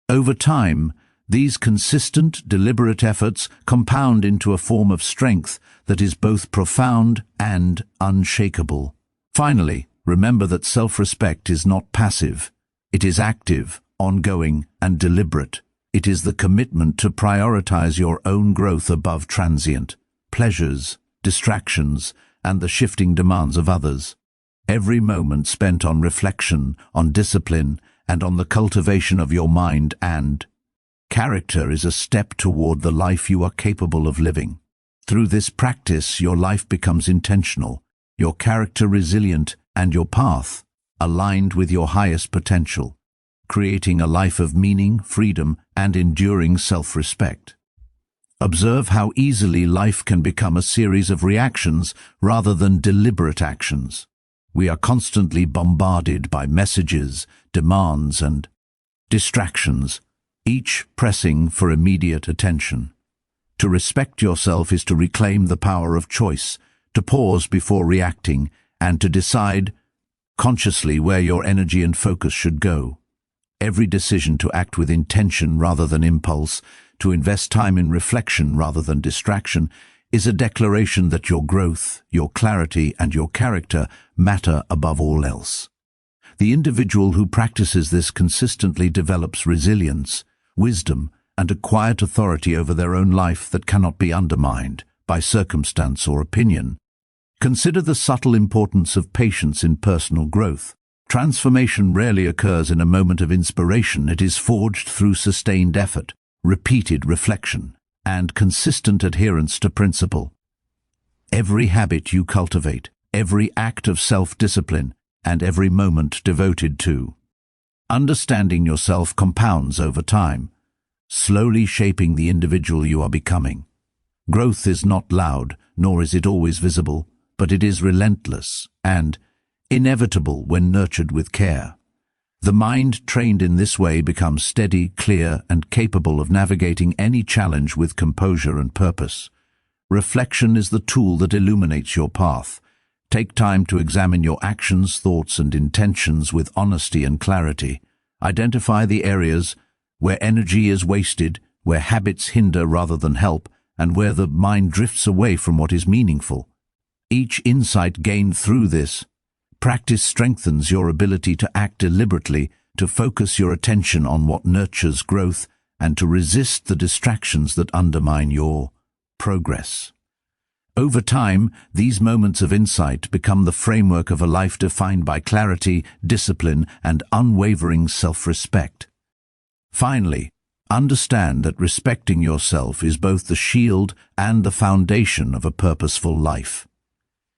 Over time, these consistent, deliberate efforts compound into a form of strength that is both profound and unshakable. Finally, remember that self-respect is not passive. It is active, ongoing, and deliberate. It is the commitment to prioritize your own growth above transient pleasures, distractions, and the shifting demands of others. Every moment spent on reflection, on discipline, and on the cultivation of your mind and character is a step toward the life you are capable of living. Through this practice, your life becomes intentional, your character resilient, and your path aligned with your highest potential, creating a life of meaning, freedom, and enduring self-respect. Observe how easily life can become a series of reactions rather than deliberate actions. We are constantly bombarded by messages, demands, and distractions, each pressing for immediate attention. To respect yourself is to reclaim the power of choice, to pause before reacting, and to decide consciously where your energy and focus should go. Every decision to act with intention rather than impulse, to invest time in reflection rather than distraction, is a declaration that your growth, your clarity, and your character matter above all else. The individual who practices this consistently develops resilience, wisdom, and a quiet authority over their own life that cannot be undermined by circumstance or opinion. Consider the subtle importance of patience in personal growth. Transformation rarely occurs in a moment of inspiration. It is forged through sustained effort, repeated reflection, and consistent adherence to principle. Every habit you cultivate, every act of self-discipline, and every moment devoted to understanding yourself compounds over time, slowly shaping the individual you are becoming. Growth is not loud, nor is it always visible, but it is relentless and inevitable when nurtured with care. The mind trained in this way becomes steady, clear, and capable of navigating any challenge with composure and purpose. Reflection is the tool that illuminates your path. Take time to examine your actions, thoughts, and intentions with honesty and clarity. Identify the areas where energy is wasted, where habits hinder rather than help, and where the mind drifts away from what is meaningful. Each insight gained through this practice strengthens your ability to act deliberately, to focus your attention on what nurtures growth, and to resist the distractions that undermine your progress. Over time, these moments of insight become the framework of a life defined by clarity, discipline, and unwavering self-respect. Finally, understand that respecting yourself is both the shield and the foundation of a purposeful life.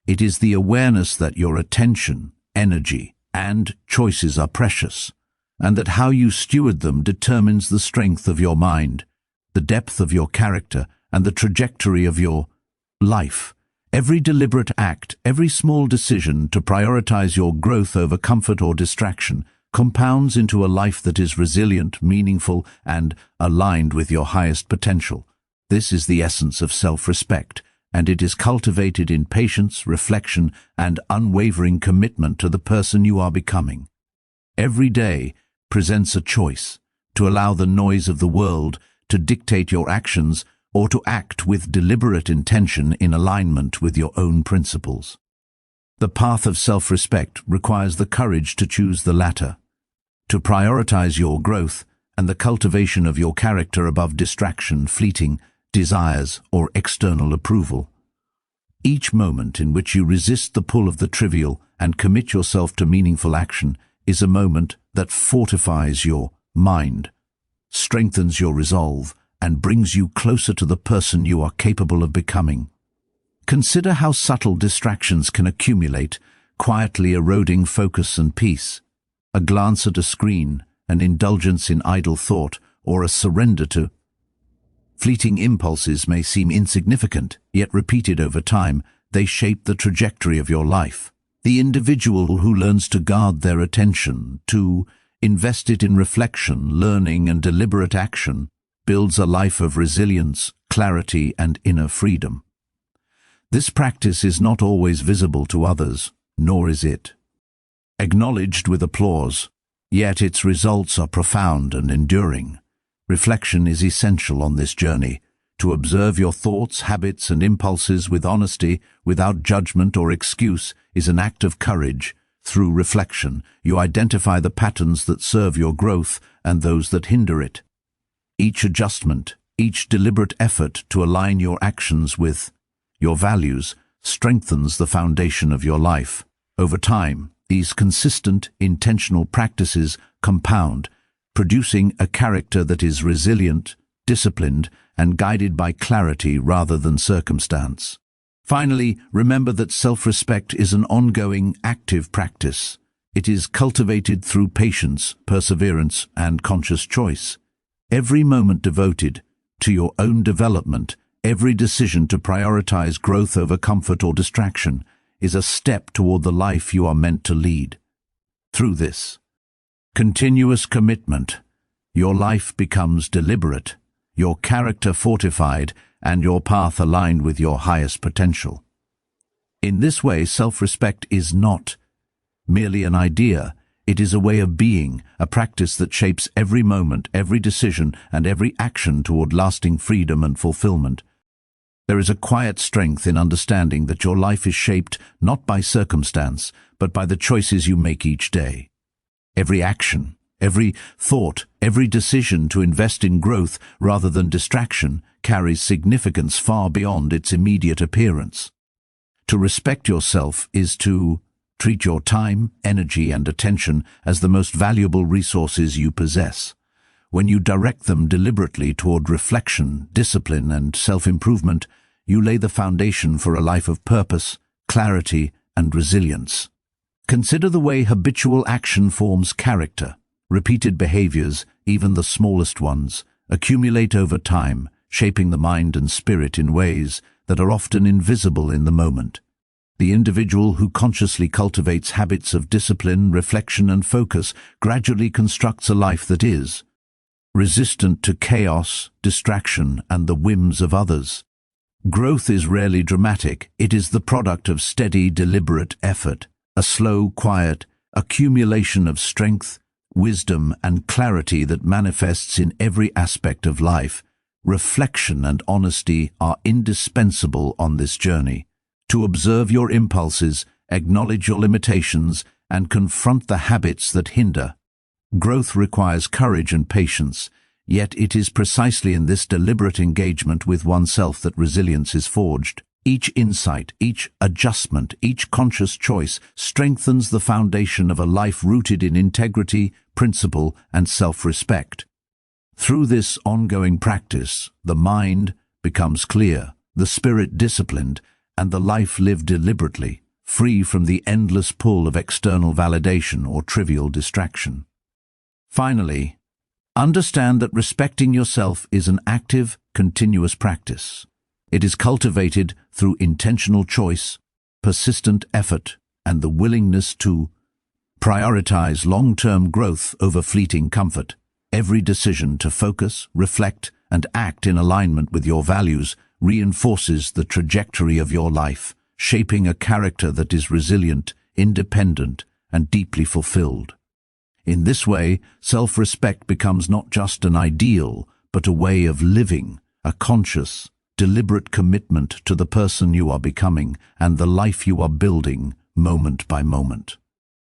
It is the awareness that your attention, energy, and choices are precious, and that how you steward them determines the strength of your mind, the depth of your character, and the trajectory of your life. Every deliberate act, every small decision to prioritize your growth over comfort or distraction compounds into a life that is resilient, meaningful, and aligned with your highest potential. This is the essence of self-respect, and it is cultivated in patience, reflection, and unwavering commitment to the person you are becoming. Every day presents a choice: to allow the noise of the world to dictate your actions, or to act with deliberate intention in alignment with your own principles. The path of self-respect requires the courage to choose the latter, to prioritize your growth and the cultivation of your character above distraction, fleeting desires, or external approval. Each moment in which you resist the pull of the trivial and commit yourself to meaningful action is a moment that fortifies your mind, strengthens your resolve, and brings you closer to the person you are capable of becoming. Consider how subtle distractions can accumulate, quietly eroding focus and peace. A glance at a screen, an indulgence in idle thought, or a surrender to fleeting impulses may seem insignificant, yet repeated over time, they shape the trajectory of your life. The individual who learns to guard their attention, to invest it in reflection, learning, and deliberate action, builds a life of resilience, clarity, and inner freedom. This practice is not always visible to others, nor is it acknowledged with applause, yet its results are profound and enduring. Reflection is essential on this journey. To observe your thoughts, habits, and impulses with honesty, without judgment or excuse, is an act of courage. Through reflection, you identify the patterns that serve your growth and those that hinder it. Each adjustment, each deliberate effort to align your actions with your values strengthens the foundation of your life. Over time, these consistent, intentional practices compound, producing a character that is resilient, disciplined, and guided by clarity rather than circumstance. Finally, remember that self-respect is an ongoing, active practice. It is cultivated through patience, perseverance, and conscious choice. Every moment devoted to your own development, every decision to prioritize growth over comfort or distraction, is a step toward the life you are meant to lead. Through this continuous commitment, your life becomes deliberate, your character fortified, and your path aligned with your highest potential. In this way, self-respect is not merely an idea. It is a way of being, a practice that shapes every moment, every decision, and every action toward lasting freedom and fulfillment. There is a quiet strength in understanding that your life is shaped not by circumstance, but by the choices you make each day. Every action, every thought, every decision to invest in growth rather than distraction carries significance far beyond its immediate appearance. To respect yourself is to treat your time, energy, and attention as the most valuable resources you possess. When you direct them deliberately toward reflection, discipline, and self-improvement, you lay the foundation for a life of purpose, clarity, and resilience. Consider the way habitual action forms character. Repeated behaviors, even the smallest ones, accumulate over time, shaping the mind and spirit in ways that are often invisible in the moment. The individual who consciously cultivates habits of discipline, reflection, and focus gradually constructs a life that is resistant to chaos, distraction, and the whims of others. Growth is rarely dramatic. It is the product of steady, deliberate effort, a slow, quiet accumulation of strength, wisdom, and clarity that manifests in every aspect of life. Reflection and honesty are indispensable on this journey. To observe your impulses, acknowledge your limitations, and confront the habits that hinder. Growth requires courage and patience, yet it is precisely in this deliberate engagement with oneself that resilience is forged. Each insight, each adjustment, each conscious choice strengthens the foundation of a life rooted in integrity, principle, and self-respect. Through this ongoing practice, the mind becomes clear, the spirit disciplined, and the life lived deliberately, free from the endless pull of external validation or trivial distraction. Finally, understand that respecting yourself is an active, continuous practice. It is cultivated through intentional choice, persistent effort, and the willingness to prioritize long-term growth over fleeting comfort. Every decision to focus, reflect, and act in alignment with your values reinforces the trajectory of your life, shaping a character that is resilient, independent, and deeply fulfilled. In this way, self-respect becomes not just an ideal, but a way of living, a conscious, deliberate commitment to the person you are becoming and the life you are building moment by moment.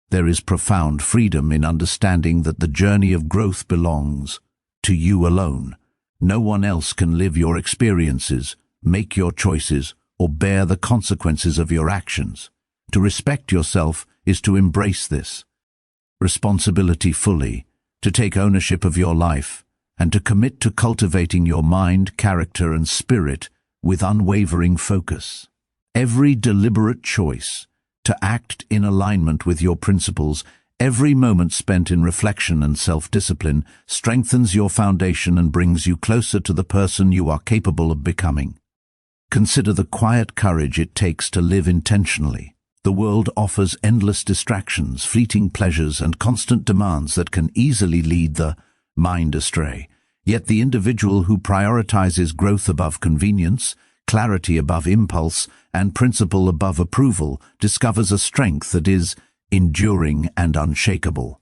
There is profound freedom in understanding that the journey of growth belongs to you alone. No one else can live your experiences, make your choices, or bear the consequences of your actions. To respect yourself is to embrace this responsibility fully, to take ownership of your life, and to commit to cultivating your mind, character, and spirit with unwavering focus. Every deliberate choice to act in alignment with your principles, every moment spent in reflection and self-discipline, strengthens your foundation and brings you closer to the person you are capable of becoming. Consider the quiet courage it takes to live intentionally. The world offers endless distractions, fleeting pleasures, and constant demands that can easily lead the mind astray. Yet the individual who prioritizes growth above convenience, clarity above impulse, and principle above approval discovers a strength that is enduring and unshakable.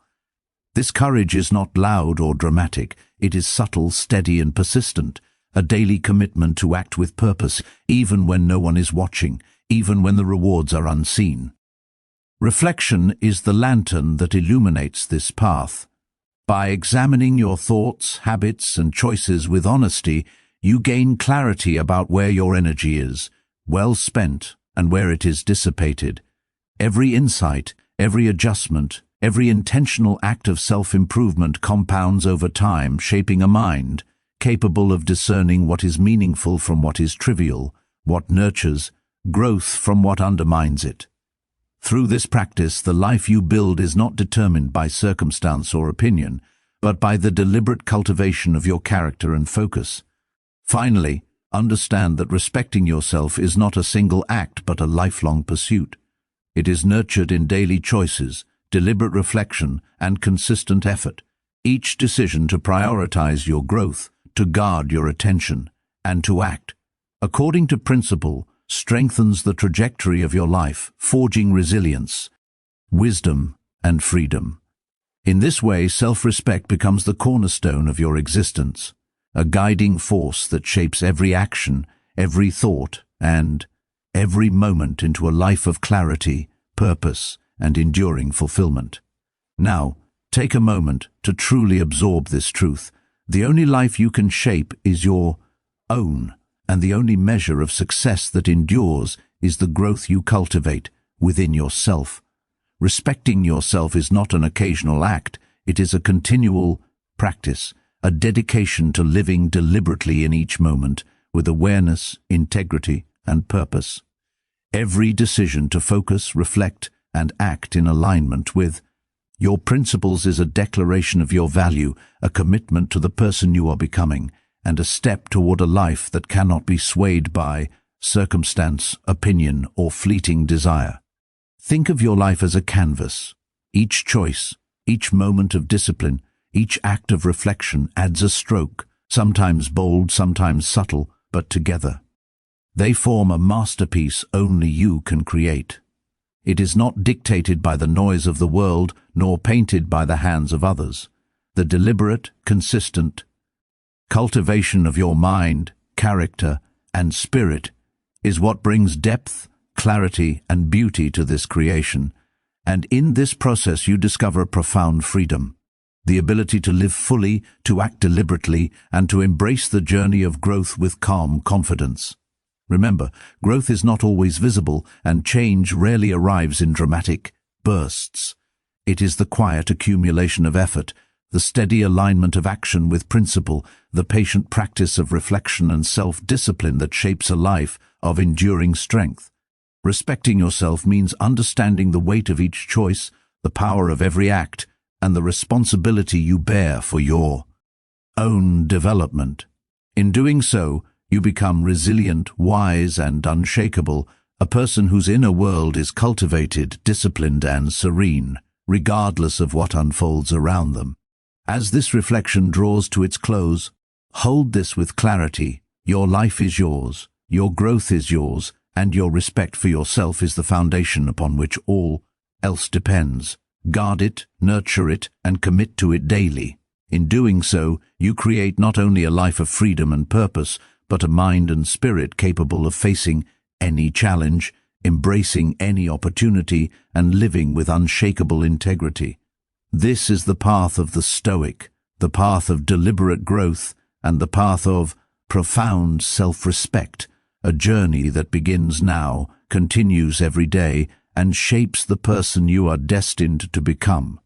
This courage is not loud or dramatic. It is subtle, steady, and persistent, a daily commitment to act with purpose, even when no one is watching, even when the rewards are unseen. Reflection is the lantern that illuminates this path. By examining your thoughts, habits, and choices with honesty, you gain clarity about where your energy is well spent and where it is dissipated. Every insight, every adjustment, every intentional act of self-improvement compounds over time, shaping a mind capable of discerning what is meaningful from what is trivial, what nurtures growth from what undermines it. Through this practice, the life you build is not determined by circumstance or opinion, but by the deliberate cultivation of your character and focus. Finally, understand that respecting yourself is not a single act but a lifelong pursuit. It is nurtured in daily choices, deliberate reflection, and consistent effort. Each decision to prioritize your growth, to guard your attention, and to act according to principle strengthens the trajectory of your life, forging resilience, wisdom, and freedom. In this way, self-respect becomes the cornerstone of your existence, a guiding force that shapes every action, every thought, and every moment into a life of clarity, purpose, and enduring fulfillment. Now, take a moment to truly absorb this truth. The only life you can shape is your own, and the only measure of success that endures is the growth you cultivate within yourself. Respecting yourself is not an occasional act, it is a continual practice, a dedication to living deliberately in each moment with awareness, integrity, and purpose. Every decision to focus, reflect, and act in alignment with your principles is a declaration of your value, a commitment to the person you are becoming, and a step toward a life that cannot be swayed by circumstance, opinion, or fleeting desire. Think of your life as a canvas. Each choice, each moment of discipline, each act of reflection adds a stroke, sometimes bold, sometimes subtle, but together they form a masterpiece only you can create. It is not dictated by the noise of the world, nor painted by the hands of others. The deliberate, consistent cultivation of your mind, character, and spirit is what brings depth, clarity, and beauty to this creation, and in this process you discover profound freedom, the ability to live fully, to act deliberately, and to embrace the journey of growth with calm confidence. Remember, growth is not always visible, and change rarely arrives in dramatic bursts. It is the quiet accumulation of effort, the steady alignment of action with principle, the patient practice of reflection and self-discipline that shapes a life of enduring strength. Respecting yourself means understanding the weight of each choice, the power of every act, and the responsibility you bear for your own development. In doing so, You become resilient, wise, and unshakable, a person whose inner world is cultivated, disciplined, and serene, regardless of what unfolds around them. As this reflection draws to its close, hold this with clarity. Your life is yours, your growth is yours, and your respect for yourself is the foundation upon which all else depends. Guard it, nurture it, and commit to it daily. In doing so, you create not only a life of freedom and purpose, but a mind and spirit capable of facing any challenge, embracing any opportunity, and living with unshakable integrity. This is the path of the Stoic, the path of deliberate growth, and the path of profound self-respect, a journey that begins now, continues every day, and shapes the person you are destined to become.